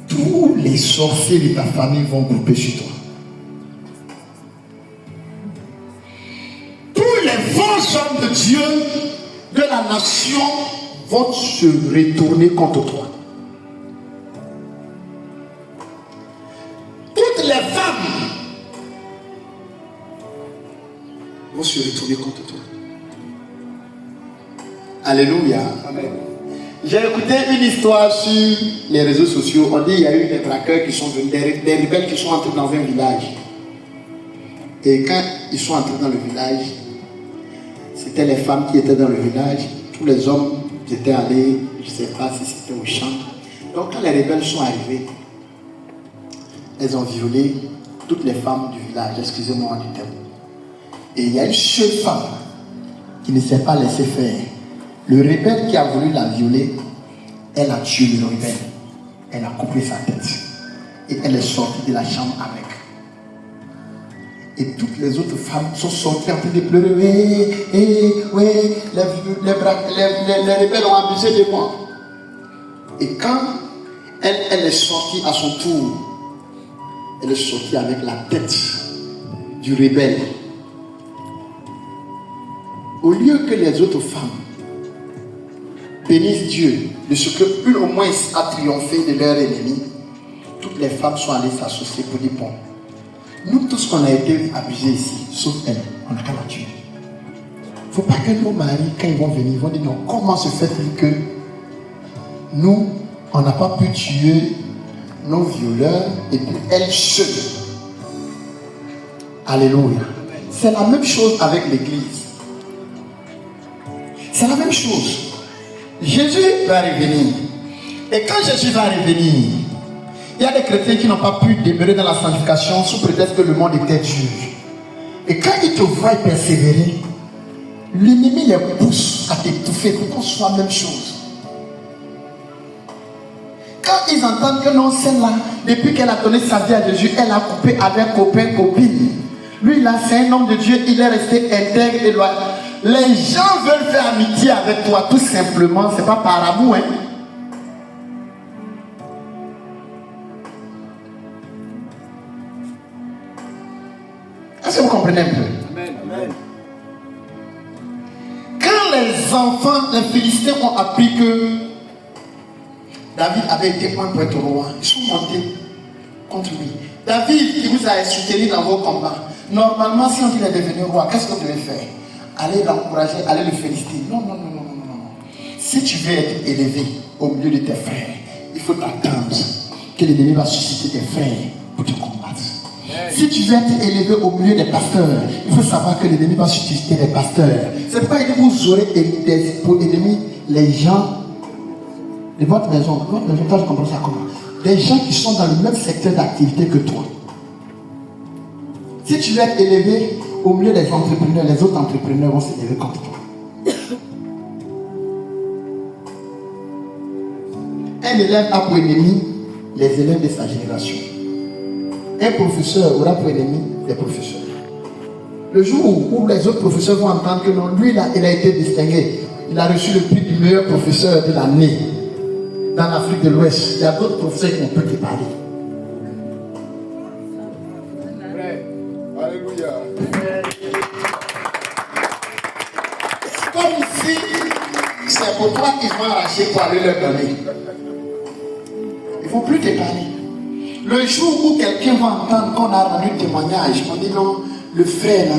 tous les sorciers de ta famille vont grouper sur toi. Tous les faux hommes de Dieu de la nation vont se retourner contre toi. Toutes les femmes vont se retourner contre toi. Alléluia. Amen. J'ai écouté une histoire sur les réseaux sociaux. On dit qu'il y a eu des braqueurs qui sont venus, des rebelles qui sont entrés dans un village. Et quand ils sont entrés dans le village, c'était les femmes qui étaient dans le village. Tous les hommes étaient allés, je ne sais pas si c'était au champ. Donc quand les rebelles sont arrivés, elles ont violé toutes les femmes du village. Excusez-moi du terme. Et il y a une seule femme qui ne s'est pas laissée faire. Le rebelle qui a voulu la violer, elle a tué le rebelle. Elle a coupé sa tête. Et elle est sortie de la chambre avec. Et toutes les autres femmes sont sorties en train de pleurer. Oui, les rebelles ont abusé de moi. Et quand elle est sortie à son tour, elle est sortie avec la tête du rebelle. Au lieu que les autres femmes bénissent Dieu de ce qu'une au moins a triomphé de leur ennemi, toutes les femmes sont allées s'associer pour dire bon, nous tous on a été abusés ici, sauf elle, on n'a qu'à la tuer. Il ne faut pas que nos maris, quand ils vont venir, ils vont dire non, comment se fait-il que nous, on n'a pas pu tuer nos violeurs et puis elle seule. Alléluia. C'est la même chose avec l'église. C'est la même chose. Jésus va revenir. Et quand Jésus va revenir, il y a des chrétiens qui n'ont pas pu demeurer dans la sanctification sous prétexte que le monde était dur. Et quand ils te voient persévérer, l'ennemi les pousse à t'étouffer pour qu'on soit la même chose. Quand ils entendent que non, celle-là, depuis qu'elle a donné sa vie à Jésus, elle a coupé avec copain, copine. Lui là, c'est un homme de Dieu, il est resté intègre et loyal. Les gens veulent faire amitié avec toi, tout simplement, c'est pas par amour, hein. Est-ce que vous comprenez un peu? Amen. Quand les enfants, les Philistins ont appris que David avait été point pour être roi, ils sont montés contre lui. David qui vous a soutenu dans vos combats, normalement si on dit qu'il est devenu roi, qu'est-ce que vous devez faire? Allez l'encourager, allez le féliciter. Non, non, non, non, non, non. Si tu veux être élevé au milieu de tes frères, il faut attendre que l'ennemi va susciter tes frères pour te combattre. Si tu veux être élevé au milieu des pasteurs, il faut savoir que l'ennemi va susciter des pasteurs. C'est pas que vous aurez pour ennemis les gens de votre maison. Toi, je comprends ça comment? Des gens qui sont dans le même secteur d'activité que toi. Si tu veux être élevé au milieu des entrepreneurs, les autres entrepreneurs vont s'élever contre toi. Un élève a pour ennemi les élèves de sa génération. Un professeur aura pour ennemi les professeurs. Le jour où les autres professeurs vont entendre que non, lui là, il a été distingué. Il a reçu le prix du meilleur professeur de l'année dans l'Afrique de l'Ouest. Il y a d'autres professeurs qui ont pu te parler. Alléluia. Comme si c'est pour toi qu'ils vont arracher pour aller leur donner. Ils ne vont plus te parler. Le jour où quelqu'un va entendre qu'on a rendu témoignage, on dit non, le frère là,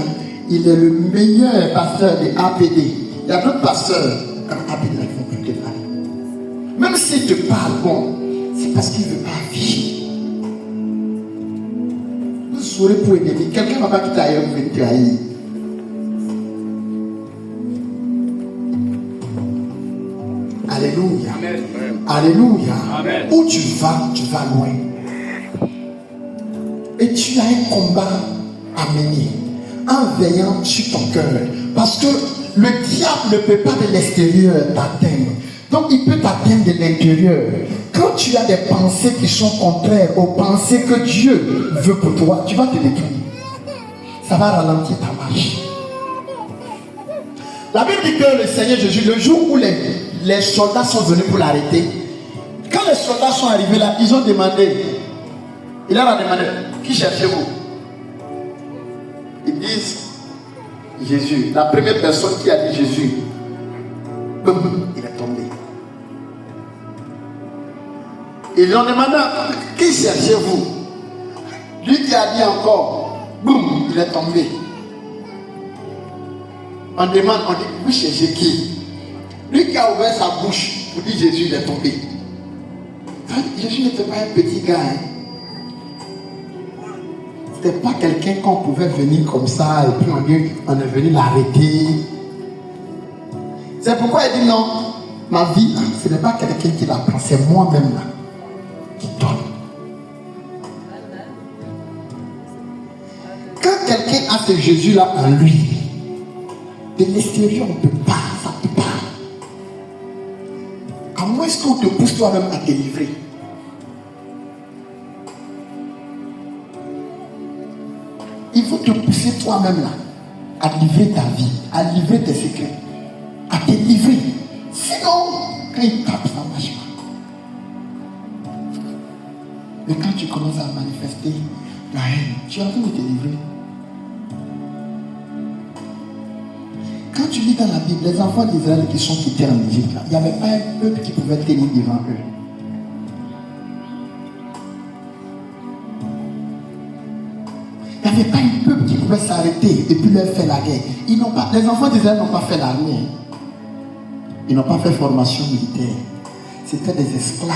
il est le meilleur pasteur de APD. Il y a d'autres pasteurs comme APD là qui ne vont plus te parler. Même s'il te parle, bon, c'est parce qu'il ne veut pas afficher. Vous saurez pour aider. Quelqu'un ne va pas quitter ailleurs pour te trahir. Alléluia. Amen. Alléluia. Amen. Où tu vas loin. Et tu as un combat à mener en veillant sur ton cœur. Parce que le diable ne peut pas de l'extérieur t'atteindre. Donc il peut t'atteindre de l'intérieur. Quand tu as des pensées qui sont contraires aux pensées que Dieu veut pour toi, tu vas te détruire. Ça va ralentir ta marche. La Bible dit que le Seigneur Jésus, le jour où les soldats sont venus pour l'arrêter, quand les soldats sont arrivés là, ils ont demandé, il leur a demandé, qui cherchez-vous? Ils disent, Jésus. La première personne qui a dit Jésus, boum, il est tombé. Ils ont demandé, qui cherchez-vous? Lui qui a dit encore, boum, il est tombé. On demande, on dit, vous cherchez qui? Lui qui a ouvert sa bouche pour dire Jésus, il est tombé. Jésus n'était pas un petit gars. Hein. C'était pas quelqu'un qu'on pouvait venir comme ça et puis on est venu l'arrêter. C'est pourquoi il dit non, ma vie, ce n'est pas quelqu'un qui la prend, c'est moi-même là qui donne. Quand quelqu'un a ce Jésus-là en lui, de l'extérieur, on ne peut pas, ça ne peut pas. À moins qu'on te pousse toi-même à te livrer. Il faut te pousser toi-même là, à livrer ta vie, à livrer tes secrets, à te livrer. Sinon, quand il tape, ça ne marche pas. Mais quand tu commences à manifester la haine, tu es en train de te livrer. Quand tu lis dans la Bible, les enfants d'Israël qui sont quittés en Égypte, il n'y avait pas un peuple qui pouvait tenir devant eux. Il n'y avait pas un peuple qui pouvait s'arrêter et puis leur faire la guerre. Les enfants d'Israël n'ont pas fait l'armée. Ils n'ont pas fait formation militaire. C'était des esclaves.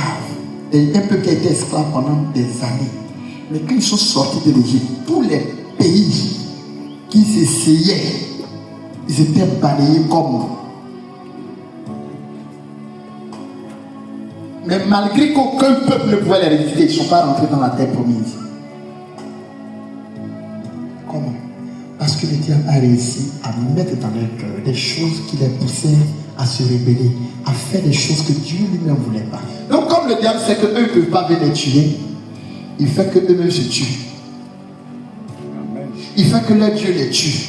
Un peuple qui a été esclave pendant des années. Mais quand ils sont sortis de l'Égypte, tous les pays qui s'essayaient, ils étaient balayés comme. Mais malgré qu'aucun peuple ne pouvait les résister, ils ne sont pas rentrés dans la terre promise. Comment? Parce que le diable a réussi à mettre dans leur cœur des choses qui les poussaient à se rébeller, à faire des choses que Dieu lui-même ne voulait pas. Donc comme le diable sait qu'eux ne peuvent pas venir les tuer, il fait que eux-mêmes se tuent. Il fait que leur Dieu les tue.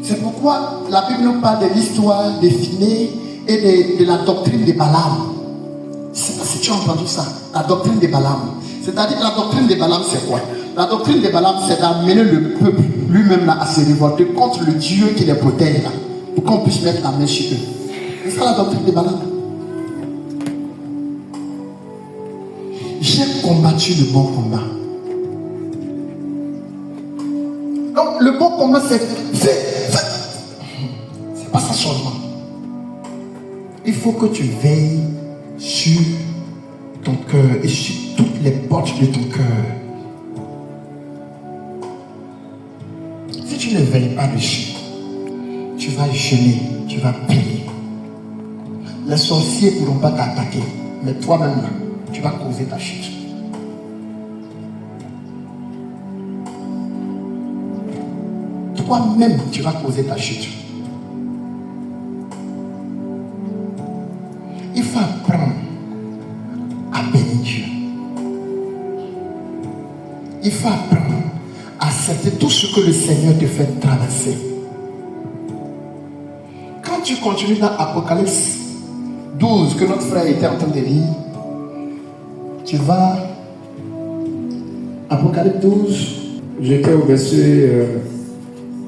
C'est pourquoi la Bible nous parle de l'histoire des Phinée et de la doctrine de Balaam. Je ne sais pas si tu as entendu ça, la doctrine de Balaam. C'est-à-dire la doctrine de Balaam, c'est quoi? La doctrine de Balaam, c'est d'amener le peuple lui-même là à se révolter contre le Dieu qui les protège là, pour qu'on puisse mettre la main sur eux. C'est ça la doctrine de Balaam. J'ai combattu le bon combat. Donc le bon combat, c'est pas ça seulement. Il faut que tu veilles sur ton cœur et sur toutes les portes de ton cœur. Si tu ne veilles pas dessus, tu vas jeûner, tu vas prier. Les sorciers ne pourront pas t'attaquer, mais toi-même là, tu vas causer ta chute. Toi-même, tu vas causer ta chute. Il faut apprendre à bénir Dieu. Il faut apprendre à accepter tout ce que le Seigneur te fait traverser. Quand tu continues dans Apocalypse 12, que notre frère était en train de lire, tu vas, Apocalypse 12, J'étais au verset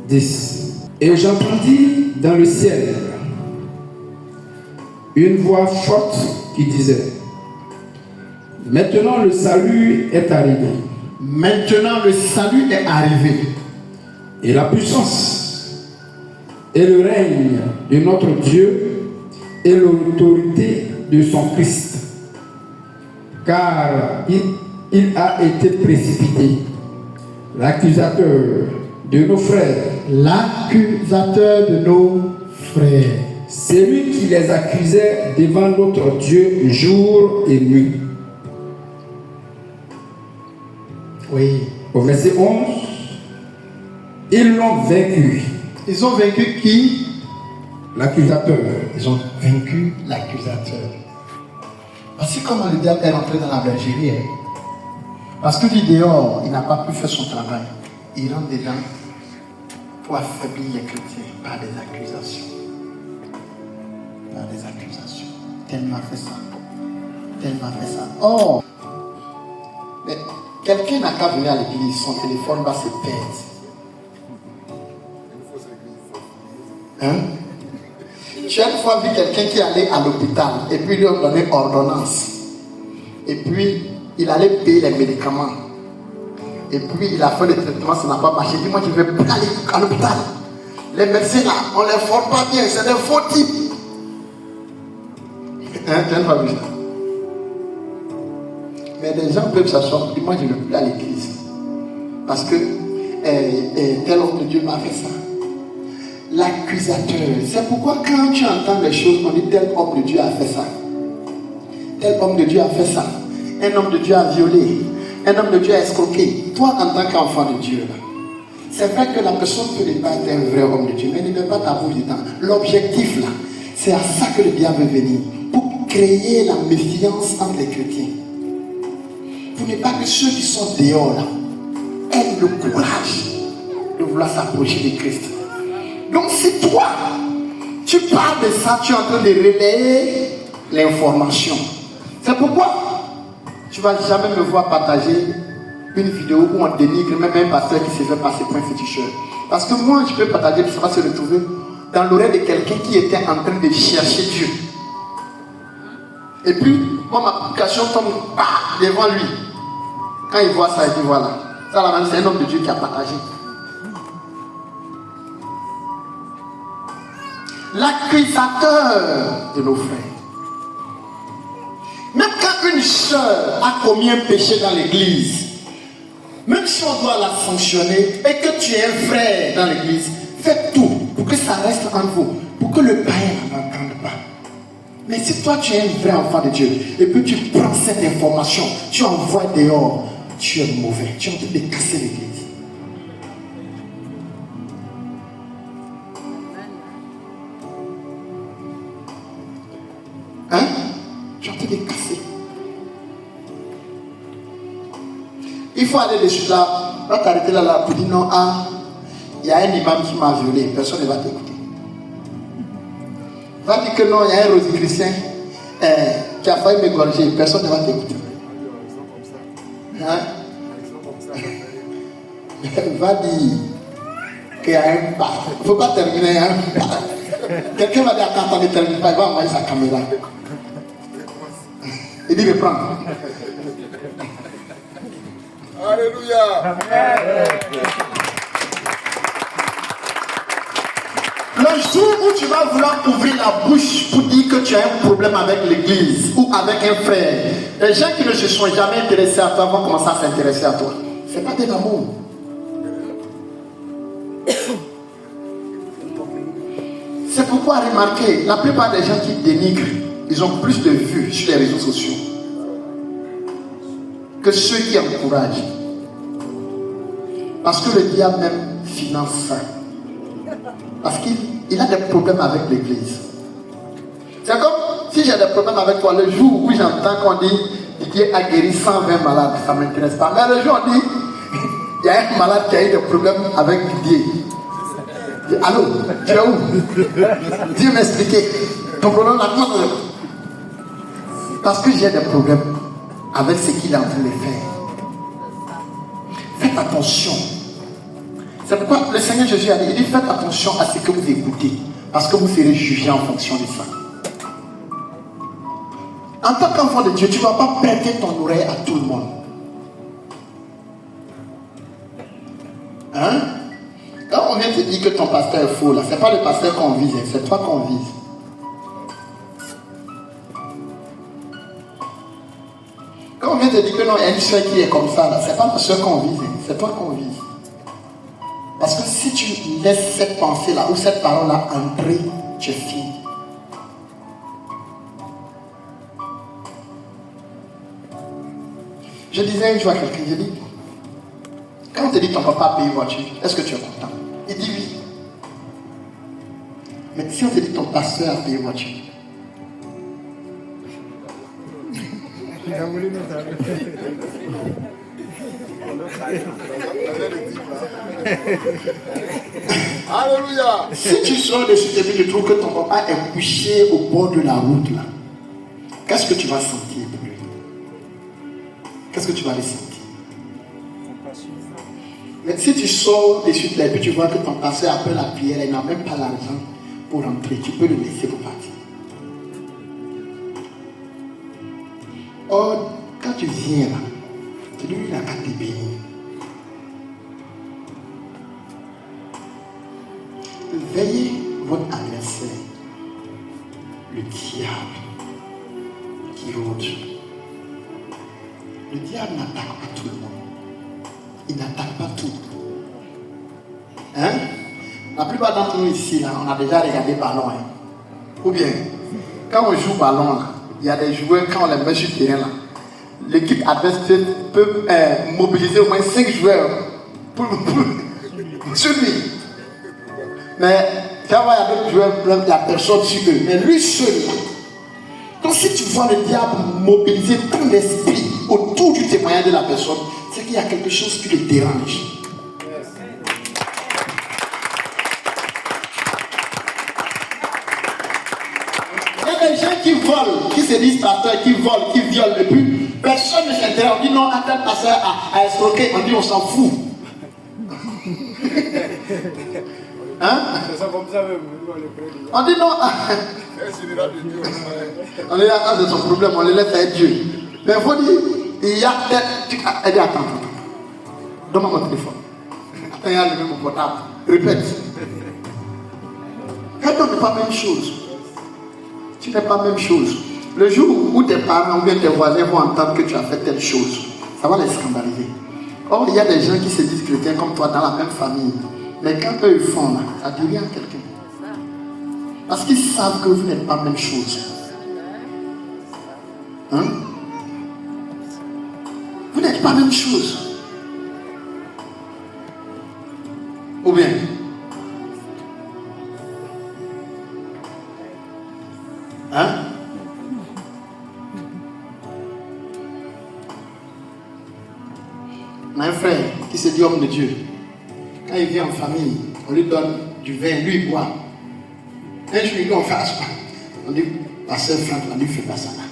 10. Et j'entendis dans le ciel une voix forte qui disait: maintenant le salut est arrivé. Maintenant le salut est arrivé. Et la puissance et le règne de notre Dieu et l'autorité de son Christ. Car il a été précipité, l'accusateur de nos frères. L'accusateur de nos frères. C'est lui qui les accusait devant notre Dieu jour et nuit. Oui. Au verset 11, ils l'ont vaincu. Ils ont vaincu qui? L'accusateur. Ils ont vaincu l'accusateur. Voici comment le diable est rentré dans la bergerie. Hein. Parce que lui dehors, il n'a pas pu faire son travail. Il rentre dedans pour affaiblir les chrétiens par des accusations. Par des accusations. Tel m'a fait ça. Tel m'a fait ça. Oh! Mais quelqu'un n'a qu'à venir à l'église, son téléphone va se perdre. Hein? J'ai une fois vu quelqu'un qui allait à l'hôpital et puis lui a donné ordonnance. Et puis il allait payer les médicaments. Et puis il a fait le traitement, ça n'a pas marché. Il dit, moi je ne vais plus aller à l'hôpital. Les médecins là, on ne les forme pas bien, c'est des faux types. Hein, tu n'as pas vu ça? Mais les gens peuvent s'asseoir et dire, moi je ne vais plus à l'église. Parce que tel homme de Dieu m'a fait ça. L'accusateur. C'est pourquoi quand tu entends les choses, on dit tel homme de Dieu a fait ça. Tel homme de Dieu a fait ça. Un homme de Dieu a violé. Un homme de Dieu a escroqué. Toi, en tant qu'enfant de Dieu, c'est vrai que la personne peut ne pas être un vrai homme de Dieu, mais il ne peut pas t'avoir du temps. L'objectif là, c'est à ça que le diable veut venir. Pour créer la méfiance entre les chrétiens. Pour ne pas que ceux qui sont dehors là aient le courage de vouloir s'approcher de Christ. Donc si toi, tu parles de ça, tu es en train de relayer l'information. C'est pourquoi tu ne vas jamais me voir partager une vidéo où on dénigre même un pasteur qui se fait passer pour un féticheur. Parce que moi, je peux partager, ça va se retrouver dans l'oreille de quelqu'un qui était en train de chercher Dieu. Et puis, moi, ma publication tombe devant lui. Quand il voit ça, il dit voilà. Ça, là, c'est un homme de Dieu qui a partagé. L'accusateur de nos frères. Même quand une sœur a commis un péché dans l'église, même si on doit la sanctionner et que tu es un frère dans l'église, fais tout pour que ça reste entre vous, pour que le païen n'entende pas. Mais si toi tu es un vrai enfant de Dieu et puis tu prends cette information, tu envoies dehors, tu es mauvais, tu es en train de casser l'église. Hein? Tu es en train de casser. Il faut aller dessus là, va t'arrêter là pour dire non, il y a un imam qui m'a violé, personne ne va t'écouter. Va dire que non, il y a un rosichristien qui a failli m'égorger, personne ne va t'écouter. Hein? Va dire qu'il y a un pas. Il ne faut pas terminer. Hein? Quelqu'un va dire attends, ne termine pas, il va envoyer sa caméra. Il dit reprends. Alléluia. Le jour où tu vas vouloir ouvrir la bouche pour dire que tu as un problème avec l'église ou avec un frère, les gens qui ne se sont jamais intéressés à toi vont commencer à s'intéresser à toi. Ce n'est pas de l'amour. C'est pourquoi remarquez, la plupart des gens qui dénigrent, ils ont plus de vues sur les réseaux sociaux que ceux qui encouragent. Parce que le diable même finance ça. Parce qu'il a des problèmes avec l'église. C'est comme si j'ai des problèmes avec toi. Le jour où j'entends qu'on dit Didier a guéri 120 malades, ça ne m'intéresse pas. Mais le jour où on dit il y a un malade qui a eu des problèmes avec Didier. Je dis, allô, tu es où? Dieu m'expliquer. Ton problème là, parce que j'ai des problèmes avec ce qu'il est en train de faire. Faites attention. C'est pourquoi le Seigneur Jésus a dit, il dit faites attention à ce que vous écoutez, parce que vous serez jugé en fonction de ça. En tant qu'enfant de Dieu, tu ne vas pas prêter ton oreille à tout le monde. Hein? Quand on vient te dire que ton pasteur est faux, là, c'est pas le pasteur qu'on vise, c'est toi qu'on vise. Quand on vient te dire que non, il y a une soeur qui est comme ça, là, c'est pas la soeur qu'on vise, c'est toi qu'on vise. Parce que si tu laisses cette pensée-là ou cette parole-là entrer, tu es fini. Je disais une fois à quelqu'un, je dis, quand on te dit ton papa a payé une voiture, est-ce que tu es content? Il dit oui. Mais si on te dit ton pasteur a payé une voiture, Alléluia. si tu sors de ce début, tu trouves que ton papa est couché au bord de la route là, qu'est-ce que tu vas sentir pour lui? Qu'est-ce que tu vas ressentir? Mais si tu sors de suite là et puis tu vois que ton pasteur après la prière, il n'a même pas l'argent pour rentrer, tu peux le laisser pour partir. Or, quand tu viens là, tu lui n'as qu'à te bénir. Veillez votre adversaire, le diable qui rôde. Le diable n'attaque pas tout le monde. Il n'attaque pas tout. Hein? La plupart d'entre nous ici, là, on a déjà regardé ballon. Hein? Ou bien, quand on joue ballon, là, il y a des joueurs, quand on les met sur le terrain, là, l'équipe adverse peut mobiliser au moins 5 joueurs pour sur lui. Mais quand il y a d'autres joueurs, il n'y a personne sur eux. Mais lui seul, là. Donc si tu vois le diable mobiliser tout l'esprit autour du témoignage de la personne, c'est qu'il y a quelque chose qui le dérange. Il y a des gens qui volent, qui se disent pasteurs, qui volent, qui violent, et puis personne ne s'intéresse. On dit non, un tel pasteur a escroqué, on dit on s'en fout. Hein? On dit non. On est là, c'est son problème, on le laisse à Dieu. Mais il faut dire, il y a peut-être. Elle dit attends. Donne-moi mon téléphone. Attends, il y a le même portable. Répète. Elle n'est pas la même chose. Tu n'es pas la même chose. Le jour où tes parents ou bien tes voisins vont entendre que tu as fait telle chose, ça va les scandaliser. Or, il y a des gens qui se disent chrétiens comme toi dans la même famille. Mais quand eux ils font là, ça dit rien à quelqu'un. Parce qu'ils savent que vous n'êtes pas la même chose. Hein? Vous n'êtes pas la même chose. Ou bien? Hein? Un frère qui se dit homme de Dieu, quand il vient en famille, on lui donne du vin, lui il boit. Un jour, il dit on fait aspa. On dit, pasteur Franck, on lui fait pas ça là.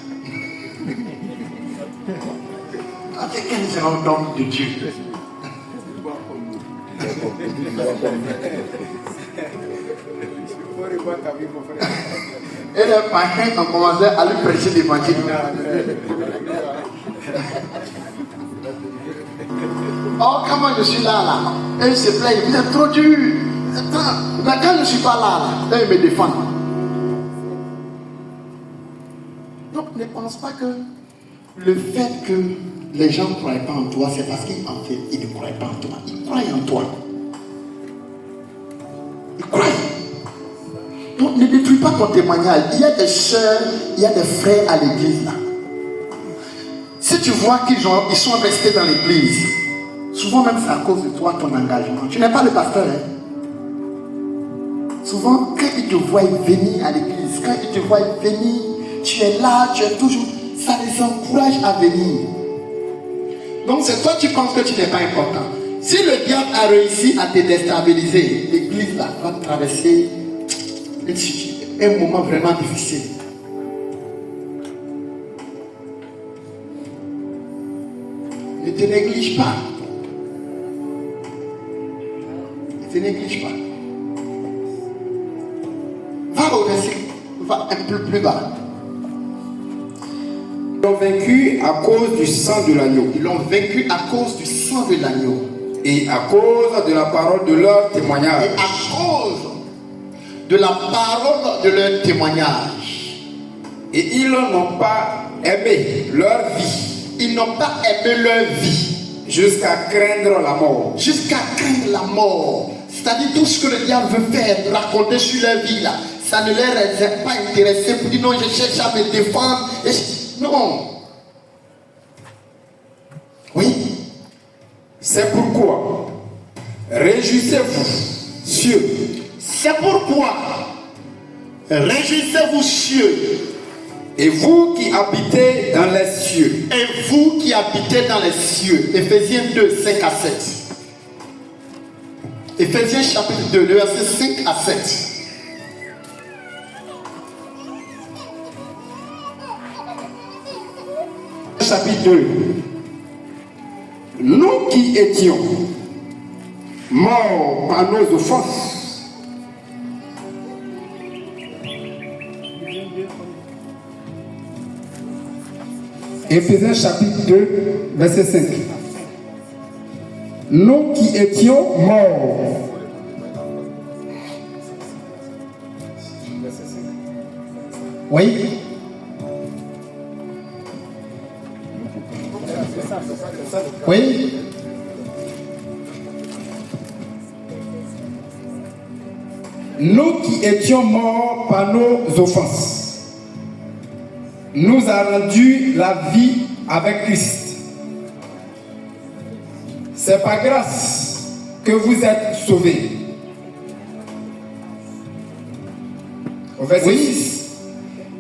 Quel est un homme de Dieu? Et les parents ont commencé à lui prêcher l'évangile. Oh, comment je suis là, et il se plaint, vous êtes trop dur. Mais quand je ne suis pas là, ils me défendent. Donc ne pense pas que le fait que les gens ne croient pas en toi, c'est parce qu'ils ne croient pas en toi. Ils croient en toi. Ils croient. Donc ne détruis pas ton témoignage. Il y a des soeurs, il y a des frères à l'église là. Si tu vois qu'ils sont restés dans l'église, souvent même c'est à cause de toi, ton engagement. Tu n'es pas le pasteur. Hein? Souvent, quand ils te voient venir à l'église, quand ils te voient venir, tu es là, tu es toujours, ça les encourage à venir. Donc c'est toi qui penses que tu n'es pas important. Si le diable a réussi à te déstabiliser, l'église là va traverser un moment vraiment difficile. Ne te néglige pas. Ne te néglige pas. Va au verset, va un peu plus bas. Ils l'ont vaincu à cause du sang de l'agneau. Ils l'ont vaincu à cause du sang de l'agneau. Et à cause de la parole de leur témoignage. Et à cause de la parole de leur témoignage. Et ils n'ont pas aimé leur vie. Ils n'ont pas aimé leur vie. Jusqu'à craindre la mort. Jusqu'à craindre la mort. C'est-à-dire tout ce que le diable veut faire, raconter sur leur vie là, ça ne leur est pas intéressé pour dire non, je cherche à me défendre. Non. Oui. C'est pourquoi réjouissez-vous, cieux. C'est pourquoi réjouissez-vous, cieux. Et vous qui habitez dans les cieux. Et vous qui habitez dans les cieux. Éphésiens 2, 5 à 7. Éphésiens chapitre 2, le verset 5 à 7. Chapitre 2. Nous qui étions morts par nos offenses. Éphésiens chapitre 2, verset 5. Nous qui étions morts. Oui. Oui. Nous qui étions morts par nos offenses, nous a rendu la vie avec Christ. C'est par grâce que vous êtes sauvés. Au verset 6,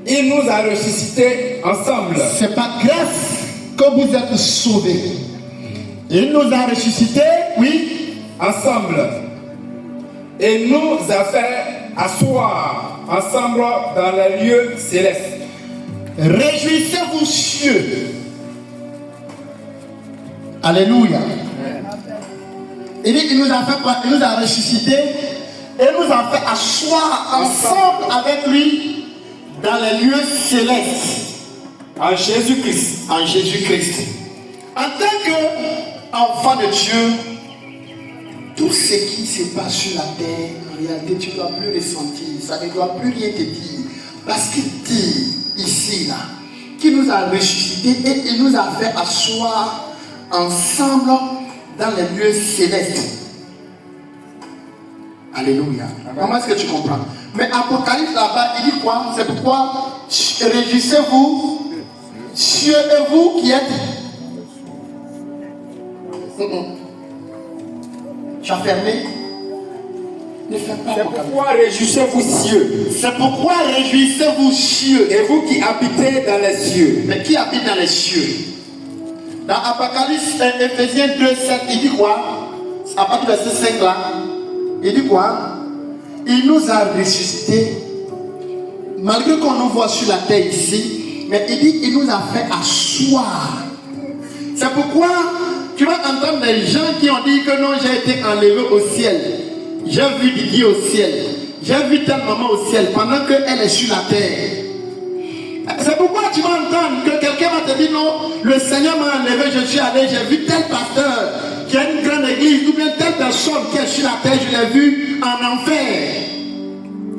il nous a ressuscités ensemble. C'est par grâce que vous êtes sauvés. Il nous a ressuscités, oui, ensemble. Et nous a fait asseoir ensemble dans les lieux célestes. Réjouissez-vous, cieux. Alléluia. Il dit, il nous a fait quoi? Il nous a ressuscités et nous a fait asseoir ensemble avec lui dans les lieux célestes. En Jésus-Christ. En Jésus-Christ. En tant qu'enfant de Dieu, tout ce qui se passe sur la terre, en réalité, tu ne dois plus ressentir. Ça ne doit plus rien te dire. Parce qu'il dit ici, là, qu'il nous a ressuscités et il nous a fait asseoir ensemble dans les lieux célestes. Alléluia. Comment est-ce que tu comprends? Mais Apocalypse là-bas, il dit quoi? C'est pourquoi réjouissez-vous, cieux et vous qui êtes. Tu as fermé? Ne fais pas. C'est pourquoi réjouissez-vous, cieux. C'est pourquoi réjouissez-vous, cieux. Et vous qui habitez dans les cieux. Mais qui habite dans les cieux? Dans Apocalypse, Éphésiens 2, 7, il dit quoi? À partir du verset 5 là, il dit quoi? Il nous a ressuscités, malgré qu'on nous voit sur la terre ici, mais il dit il nous a fait asseoir. C'est pourquoi tu vas entendre des gens qui ont dit que non, j'ai été enlevé au ciel. J'ai vu Didier au ciel. J'ai vu telle maman au ciel pendant qu'elle est sur la terre. C'est pourquoi tu vas entendre que quelqu'un va te dire non, le Seigneur m'a enlevé, je suis allé, j'ai vu tel pasteur qui a une grande église, ou bien telle personne qui est sur la terre, je l'ai vu en enfer.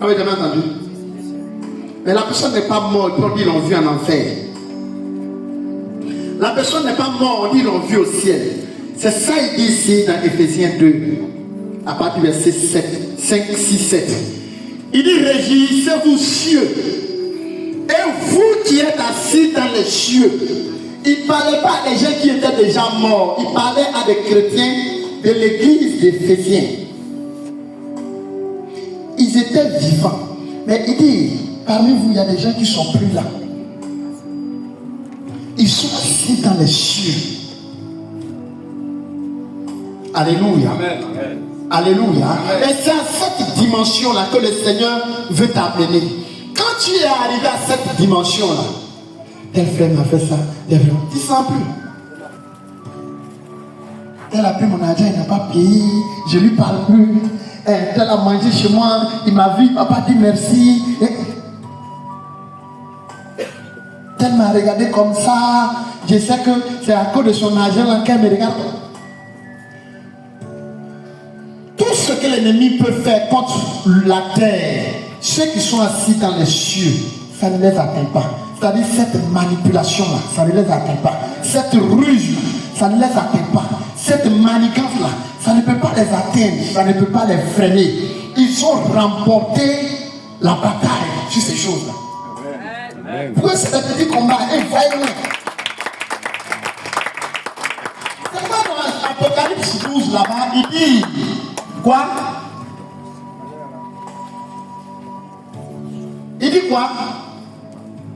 Ah oui, tu as entendu? Mais la personne n'est pas morte, on dit l'ont vu en enfer. La personne n'est pas morte, on dit l'ont vu au ciel. C'est ça il dit ici dans Éphésiens 2, à partir du verset 5, 6, 7. Il dit réjouissez-vous, cieux, et vous qui êtes assis dans les cieux. Il ne parlait pas à des gens qui étaient déjà morts, il parlait à des chrétiens de l'église d'Éphésiens. Ils étaient vivants, mais il dit parmi vous il y a des gens qui ne sont plus là. Ils sont assis dans les cieux. Alléluia. Amen. Alléluia. Amen. Et c'est à cette dimension-là que le Seigneur veut t'amener. Quand tu es arrivé à cette dimension-là, tel frère m'a fait ça, tel frère, tu ne sens plus. Tel a pris mon argent, il n'a pas payé, je ne lui parle plus. Tel a mangé chez moi, il m'a vu, il ne m'a pas dit merci. Tel m'a regardé comme ça, je sais que c'est à cause de son argent qu'elle me regarde. que l'ennemi peut faire contre la terre, ceux qui sont assis dans les cieux, ça ne les atteint pas. C'est-à-dire cette manipulation-là, ça ne les atteint pas. Cette ruse-là, ça ne les atteint pas. Cette manigance-là, ça ne peut pas les atteindre, ça ne peut pas les freiner. Ils ont remporté la bataille sur ces choses-là. Pourquoi c'est un petit combat envahissement? C'est quoi dans Apocalypse 12 là-bas? Il dit quoi? Il dit quoi?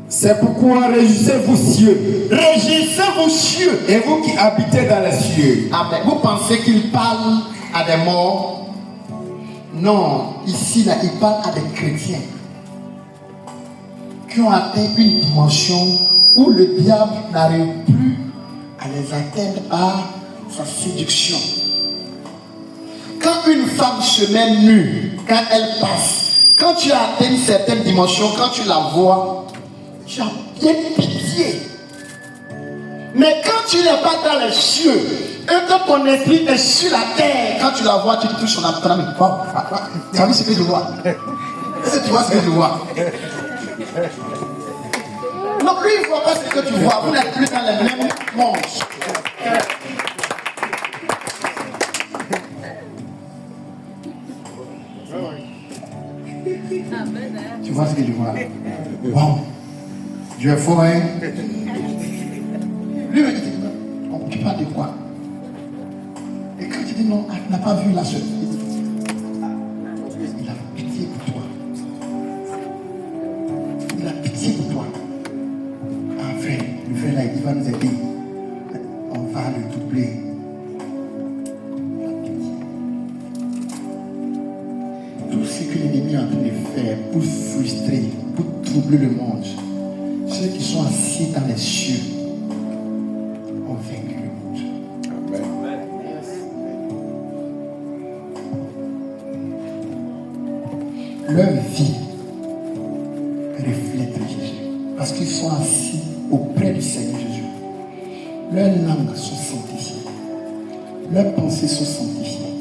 C'est pourquoi réjouissez-vous cieux, Réjouissez-vous cieux. et vous qui habitez dans les cieux. Amen. Vous pensez qu'il parle à des morts? Non, ici là, il parle à des chrétiens qui ont atteint une dimension où le diable n'arrive plus à les atteindre par sa séduction. Quand une femme se met nue, quand elle passe, quand tu as atteint une certaine dimension, quand tu la vois, tu as bien pitié. Mais quand tu n'es pas dans les cieux, et que ton esprit est sur la terre, quand tu la vois, tu touches son abdomen. Tu as vu ce que je vois? Est-ce que tu vois ce que je vois? Non, lui, il ne voit pas ce que tu vois. Vous n'êtes plus dans les mêmes mondes. Tu vois ce que je vois? Wow. Dieu est fort, hein? Lui, il dit, tu parles de quoi? Et quand tu dis non, il n'a pas vu la seule. Il a pitié pour toi. Il a pitié pour toi. Ah, frère, le frère là, il va nous aider. On va le doubler. Il a pitié. Tout ce que l'ennemi est en train de faire pour frustrer, pour troubler le monde, ceux qui sont assis dans les cieux ont vaincu le monde. Leur vie reflète Jésus. Parce qu'ils sont assis auprès du Seigneur Jésus. Leurs langues sont sanctifiées. Leurs pensées sont sanctifiées.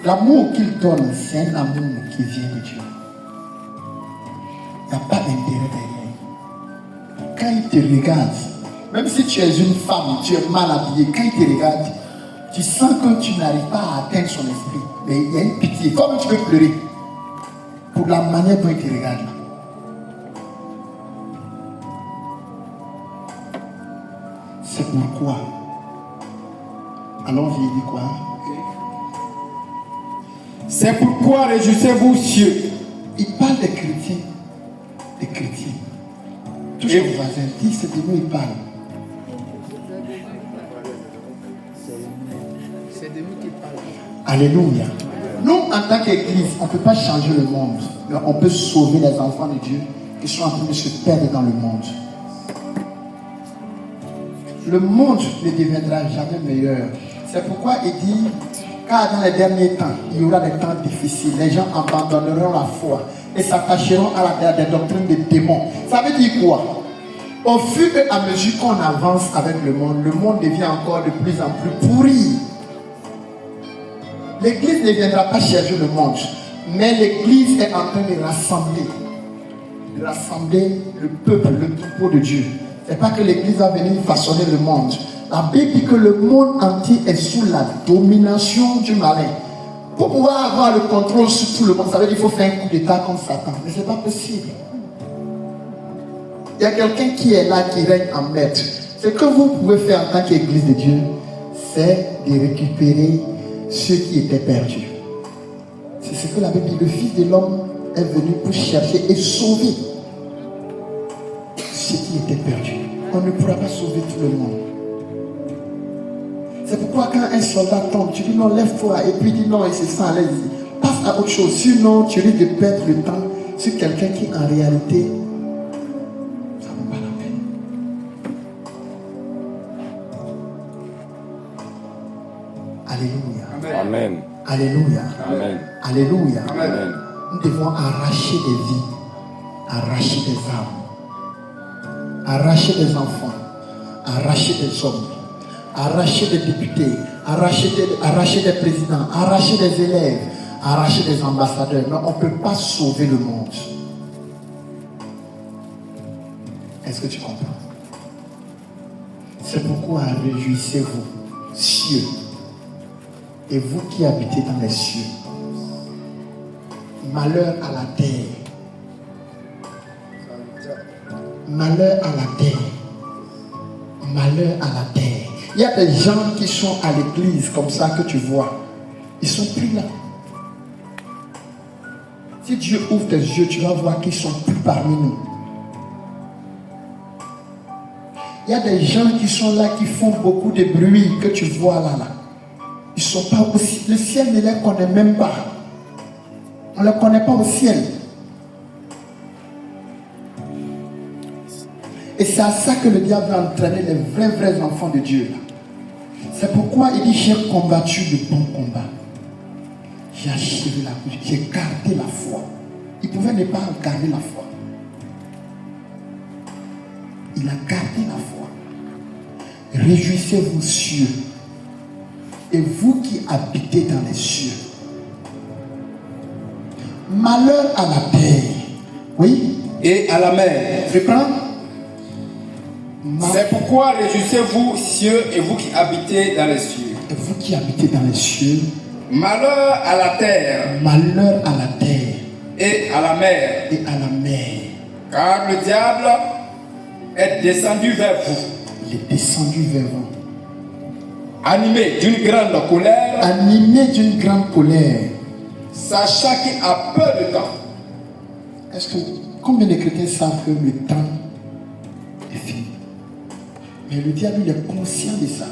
L'amour qu'il donne, c'est un amour qui vient de Dieu. Il n'y a pas d'intérêt derrière. Quand il te regarde, même si tu es une femme, tu es mal habillée, quand il te regarde, tu sens que tu n'arrives pas à atteindre son esprit. Mais il y a une pitié. Comment tu peux pleurer? Pour la manière dont il te regarde là. C'est pourquoi. Alors, j'ai dit quoi? C'est pourquoi réjouissez-vous cieux. Il parle des chrétiens. Des chrétiens. Touche ton voisin, dis c'est de nous il parle. C'est de nous qu'il parle. Alléluia. Nous, en tant qu'église, on ne peut pas changer le monde, mais on peut sauver les enfants de Dieu qui sont en train de se perdre dans le monde. Le monde ne deviendra jamais meilleur. C'est pourquoi il dit, car dans les derniers temps, il y aura des temps difficiles. Les gens abandonneront la foi et s'attacheront à des doctrines de démons. Ça veut dire quoi? Au fur et à mesure qu'on avance avec le monde devient encore de plus en plus pourri. L'église ne viendra pas chercher le monde, mais l'église est en train de rassembler le peuple, le troupeau de Dieu. Ce n'est pas que l'église va venir façonner le monde. La Bible dit que le monde entier est sous la domination du malin. Pour pouvoir avoir le contrôle sur tout le monde, ça veut dire qu'il faut faire un coup d'état contre Satan. Mais ce n'est pas possible. Il y a quelqu'un qui est là, qui règne en maître. Ce que vous pouvez faire en tant qu'église de Dieu, c'est de récupérer ceux qui étaient perdus. C'est ce que la Bible dit. Le Fils de l'homme est venu pour chercher et sauver ceux qui étaient perdus. On ne pourra pas sauver tout le monde. C'est pourquoi quand un soldat tombe, tu dis non, lève-toi. Et puis il dit non, il se sent à l'aise. Passe à autre chose. Sinon, tu risques de perdre le temps sur quelqu'un qui en réalité, ça ne vaut pas la peine. Alléluia. Amen. Alléluia. Amen. Alléluia. Amen. Nous devons arracher des vies, arracher des âmes, arracher des enfants. arracher des hommes, arracher des députés, arracher des présidents, arracher des élèves, arracher des ambassadeurs. Mais on ne peut pas sauver le monde. Est-ce que tu comprends? C'est pourquoi réjouissez-vous, cieux, et vous qui habitez dans les cieux. Malheur à la terre. Malheur à la terre. Malheur à la terre. Il y a des gens qui sont à l'église comme ça que tu vois. Ils sont plus là. Si Dieu ouvre tes yeux, tu vas voir qu'ils sont plus parmi nous. Il y a des gens qui sont là, qui font beaucoup de bruit que tu vois là. Ils sont pas aussi. Le ciel ne les connaît même pas. On ne les connaît pas au ciel. Et c'est à ça que le diable va entraîner les vrais enfants de Dieu. C'est pourquoi il dit: j'ai combattu le bon combat. J'ai achevé la bouche. J'ai gardé la foi. Il pouvait ne pas garder la foi. Il a gardé la foi. Réjouissez-vous, cieux, et vous qui habitez dans les cieux. Malheur à la terre, oui, et à la mer. Reprends. C'est pourquoi réjouissez-vous, cieux, et vous qui habitez dans les cieux. Et vous qui habitez dans les cieux. Malheur à la terre. Malheur à la terre. Et à la mer. Et à la mer. Car le diable est descendu vers vous. Il est descendu vers vous. Animé d'une grande colère. Animé d'une grande colère. Sachant qu'il a peu de temps. Est-ce que combien de chrétiens savent que le temps est fini? Mais le diable, il est conscient de ça.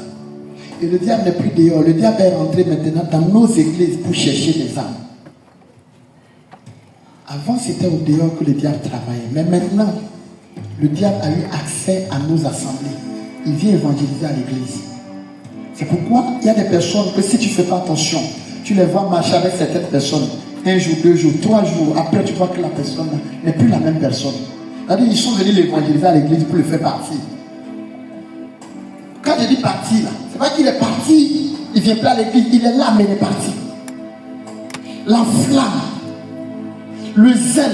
Et le diable n'est plus dehors. Le diable est rentré maintenant dans nos églises pour chercher des âmes. Avant, c'était au dehors que le diable travaillait. Mais maintenant, le diable a eu accès à nos assemblées. Il vient évangéliser à l'église. C'est pourquoi il y a des personnes que si tu ne fais pas attention, tu les vois marcher avec certaines personnes. Un jour, 2 jours, 3 jours. Après, tu vois que la personne n'est plus la même personne. C'est-à-dire, ils sont venus l'évangéliser à l'église pour le faire partir. Quand je dis partir, là, c'est pas qu'il est parti, il ne vient plus à l'église, il est là, mais il est parti. La flamme, le zèle,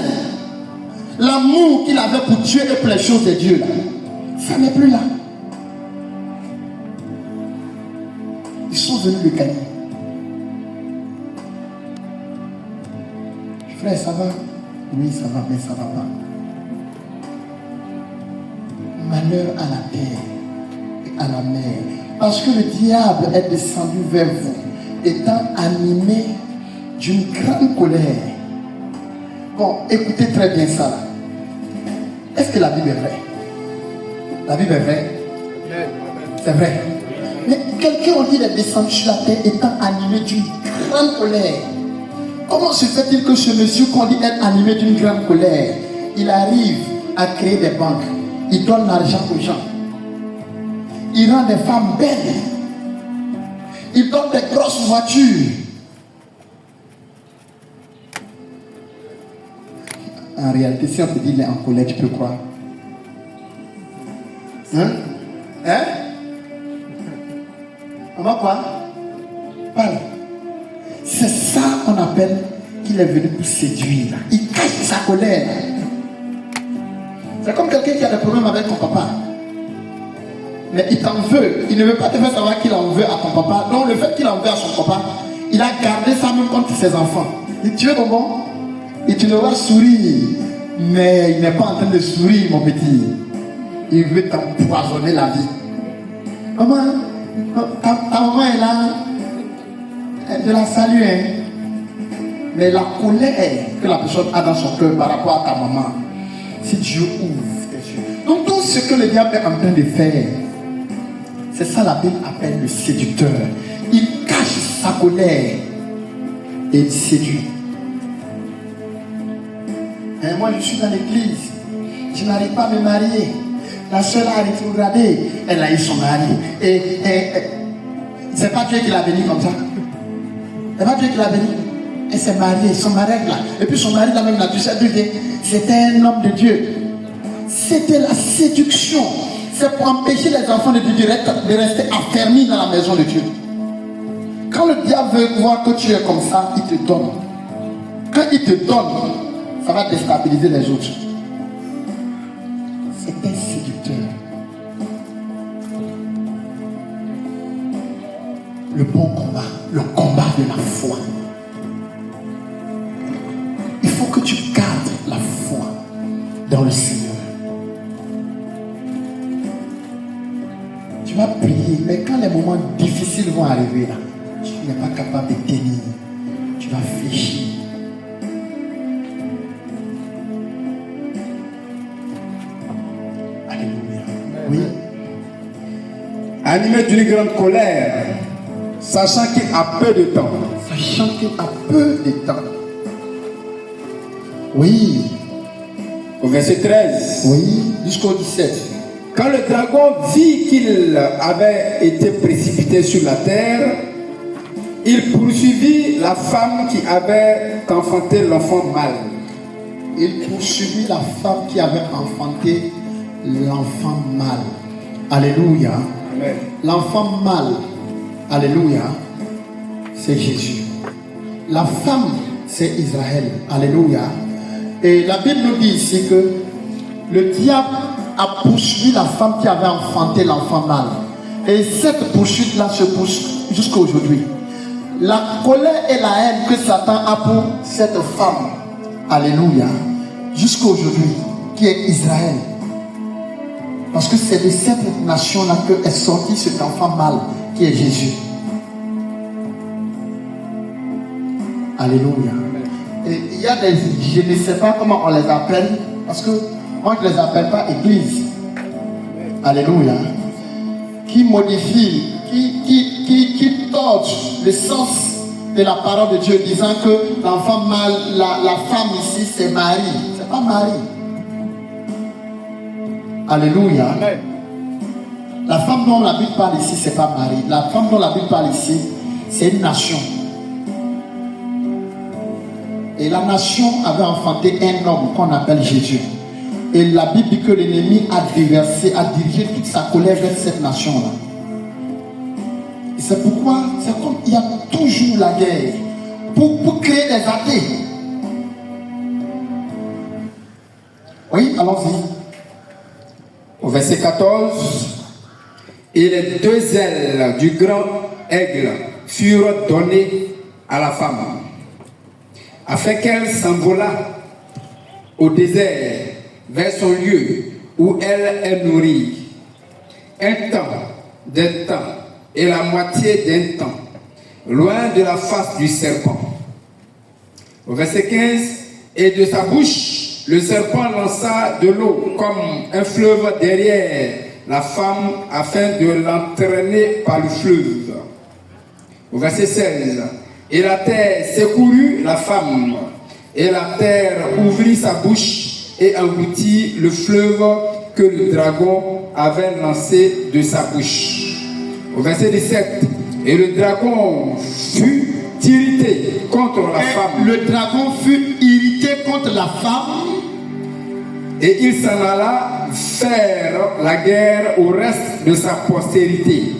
l'amour qu'il avait pour Dieu et pour les choses de Dieu, là, ça n'est plus là. Ils sont venus le gagner. Frère, ça va? Oui, ça va, mais ça va pas. Malheur à la terre et à la mer. Parce que le diable est descendu vers vous, étant animé d'une grande colère. Bon, écoutez très bien ça là. Est-ce que la Bible est vraie? La Bible est vraie? C'est vrai. Mais quelqu'un on dit est descendu sur la terre étant animé d'une grande colère. Comment se fait-il que ce monsieur qu'on dit être animé d'une grande colère, il arrive à créer des banques, il donne l'argent aux gens, il rend des femmes belles, il donne des grosses voitures. En réalité, si on te dit qu'il est en colère, tu peux croire. Hein? Hein? Comment quoi? Parle. C'est ça qu'on appelle qu'il est venu pour séduire. Il cache sa colère. C'est comme quelqu'un qui a des problèmes avec ton papa. Mais il t'en veut. Il ne veut pas te faire savoir qu'il en veut à ton papa. Donc le fait qu'il en veut à son papa, il a gardé ça même contre ses enfants. Il dit: tu es bon? Et tu le vois sourire. Mais il n'est pas en train de sourire, mon petit. Il veut t'empoisonner la vie. Maman, ta maman est là. Elle te la salue, hein. Mais la colère que la personne a dans son cœur par rapport à ta maman, si Dieu ouvre tes yeux. Donc tout ce que le diable est en train de faire, c'est ça la Bible appelle le séducteur. Il cache sa colère et il séduit. Et moi je suis dans l'église, je n'arrive pas à me marier. La soeur a rétrogradé, elle a eu son mari. Et c'est pas Dieu qui l'a béni comme ça. C'est pas Dieu qui l'a béni. Elle s'est mariée, son mari là. Et puis son mari là même là, tu sais, c'était un homme de Dieu. C'était la séduction. c'est pour empêcher les enfants de Dieu de rester affermis dans la maison de Dieu. Quand le diable veut voir que tu es comme ça, il te donne. Quand il te donne, ça va déstabiliser les autres. C'est un séducteur. Le bon combat, le combat de la foi. Il faut que tu gardes la foi dans le Seigneur. Tu vas prier, mais quand les moments difficiles vont arriver là, tu n'es pas capable de tenir. Tu vas fléchir. Alléluia. Oui. Animé d'une grande colère, sachant qu'il a peu de temps. Sachant qu'il a peu de temps. Oui. Au verset 13. Oui. Jusqu'au 17. Quand le dragon vit qu'il avait été précipité sur la terre, il poursuivit la femme qui avait enfanté l'enfant mâle. Il poursuivit la femme qui avait enfanté l'enfant mâle. Alléluia. Amen. L'enfant mâle, alléluia, c'est Jésus. La femme, c'est Israël. Alléluia. Et la Bible nous dit ici que le diable a poursuivi la femme qui avait enfanté l'enfant mâle. Et cette poursuite-là se poursuit jusqu'à aujourd'hui. La colère et la haine que Satan a pour cette femme, alléluia, jusqu'à aujourd'hui, qui est Israël. Parce que c'est de cette nation-là que est sorti cet enfant mâle qui est Jésus. Alléluia. Et il y a des, je ne sais pas comment on les appelle, parce que moi je ne les appelle pas église. Alléluia. Qui modifie, qui torche le sens de la parole de Dieu, disant que l'enfant mâle, la femme ici, c'est Marie. C'est pas Marie. Alléluia. Amen. La femme dont la Bible parle ici, c'est pas Marie. La femme dont la Bible parle ici, c'est une nation. Et la nation avait enfanté un homme qu'on appelle Jésus. Et la Bible dit que l'ennemi a dirigé toute sa colère vers cette nation-là. Et c'est pourquoi, c'est comme il y a toujours la guerre pour créer des athées. Oui, allons-y. Au verset 14, et les deux ailes du grand aigle furent données à la femme, afin qu'elle s'envolât au désert vers son lieu où elle est nourrie. Un temps, d'un temps, et la moitié d'un temps, loin de la face du serpent. Au verset 15, et de sa bouche, le serpent lança de l'eau comme un fleuve derrière la femme afin de l'entraîner par le fleuve. Au verset 16, et la terre secourut la femme, et la terre ouvrit sa bouche et engloutit le fleuve que le dragon avait lancé de sa bouche. Au verset 17, et le dragon fut irrité contre la femme. Le dragon fut irrité contre la femme. Et il s'en alla faire la guerre au reste de sa postérité.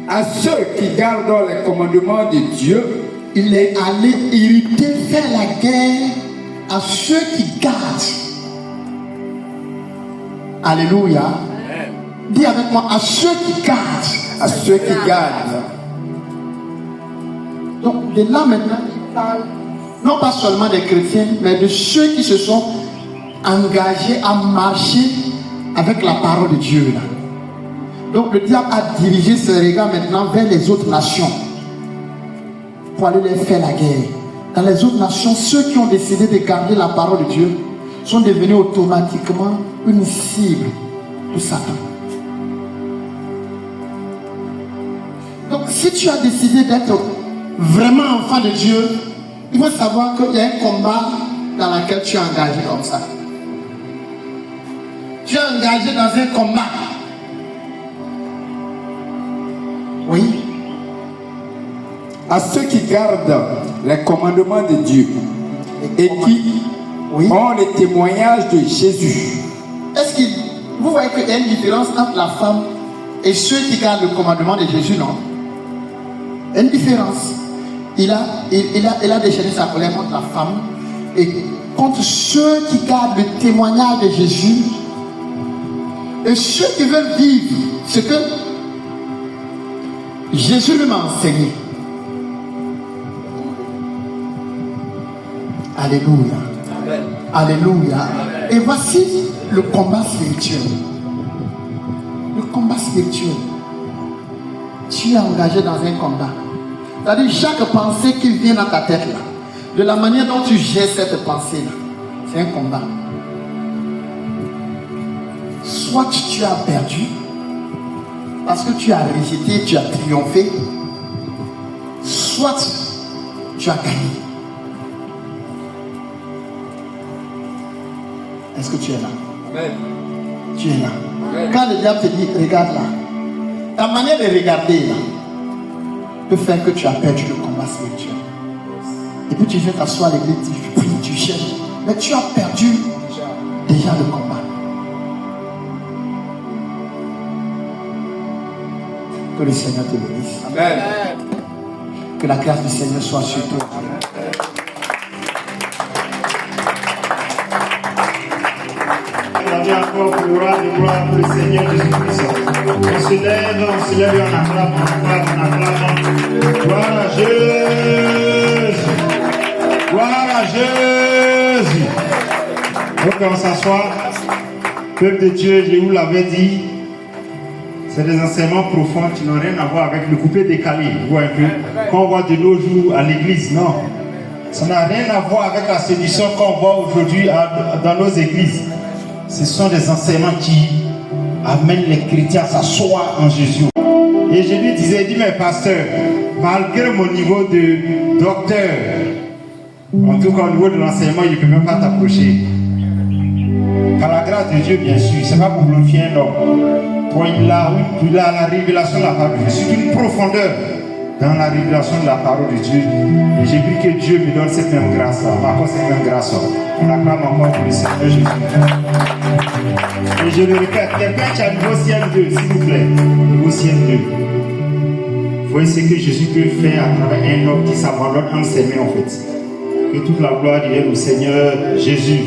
À ceux qui gardent les commandements de Dieu, il est allé irriter, faire la guerre à ceux qui gardent. Alléluia. Amen. Dis avec moi, à ceux qui gardent. À ceux qui gardent. Donc de là maintenant, il parle non pas seulement des chrétiens, mais de ceux qui se sont engagés à marcher avec la parole de Dieu là. Donc le diable a dirigé ses regards maintenant vers les autres nations pour aller les faire la guerre. Dans les autres nations, ceux qui ont décidé de garder la parole de Dieu sont devenus automatiquement une cible de Satan. Donc si tu as décidé d'être vraiment enfant de Dieu, il faut savoir qu'il y a un combat dans lequel tu es engagé comme ça. Tu es engagé dans un combat. Oui. À ceux qui gardent les commandements de Dieu et qui ont le témoignage de Jésus. Est-ce que vous voyez qu'il y a une différence entre la femme et ceux qui gardent le commandement de Jésus, non? Il y a une différence. Il a déchaîné sa colère contre la femme et contre ceux qui gardent le témoignage de Jésus et ceux qui veulent vivre ce que Jésus lui m'a enseigné. Alléluia. Amen. Alléluia. Amen. Et voici le combat spirituel. Le combat spirituel. Tu es engagé dans un combat. C'est-à-dire chaque pensée qui vient dans ta tête là, de la manière dont tu gères cette pensée là, c'est un combat. Soit tu as perdu parce que tu as rejeté, tu as triomphé, soit tu as gagné. Est-ce que tu es là? Amen. Tu es là. Amen. Quand le diable te dit, regarde là, ta manière de regarder là peut faire que tu as perdu le combat spirituel. Et puis tu viens t'asseoir à l'église, tu pries, tu cherches, mais tu as perdu déjà le combat. Que le Seigneur te bénisse. Amen. Que la grâce du Seigneur soit sur toi. Encore pour de gloire pour le Seigneur Jésus-Christ. On se lève et on acclame, on acclame. Gloire à Jésus. Gloire à Jésus. Donc on s'assoit. Peuple de Dieu, je vous l'avais dit, c'est des enseignements profonds qui n'ont rien à voir avec le coupé décalé. Vous voyez un peu, qu'on voit de nos jours à l'église, non. Ça n'a rien à voir avec la séduction qu'on voit aujourd'hui dans nos églises. Ce sont des enseignements qui amènent les chrétiens à s'asseoir en Jésus. Et je lui disais, dis, mais pasteur, malgré mon niveau de docteur, en tout cas au niveau de l'enseignement, il ne peut même pas t'approcher. Par la grâce de Dieu, bien sûr, ce n'est pas pour glorifier un homme. Pour il a la révélation de la parole de Dieu. C'est une profondeur dans la révélation de la parole de Dieu. Et j'ai pris que Dieu me donne cette même grâce-là, encore cette même grâce-là. On acclame encore pour le Seigneur Jésus. Et je le répète, quelqu'un qui a niveau CM2, s'il vous plaît, niveau CM2. Vous voyez ce que Jésus peut faire à travers un homme qui s'abandonne en ses mains en fait. Que toute la gloire vienne au Seigneur Jésus.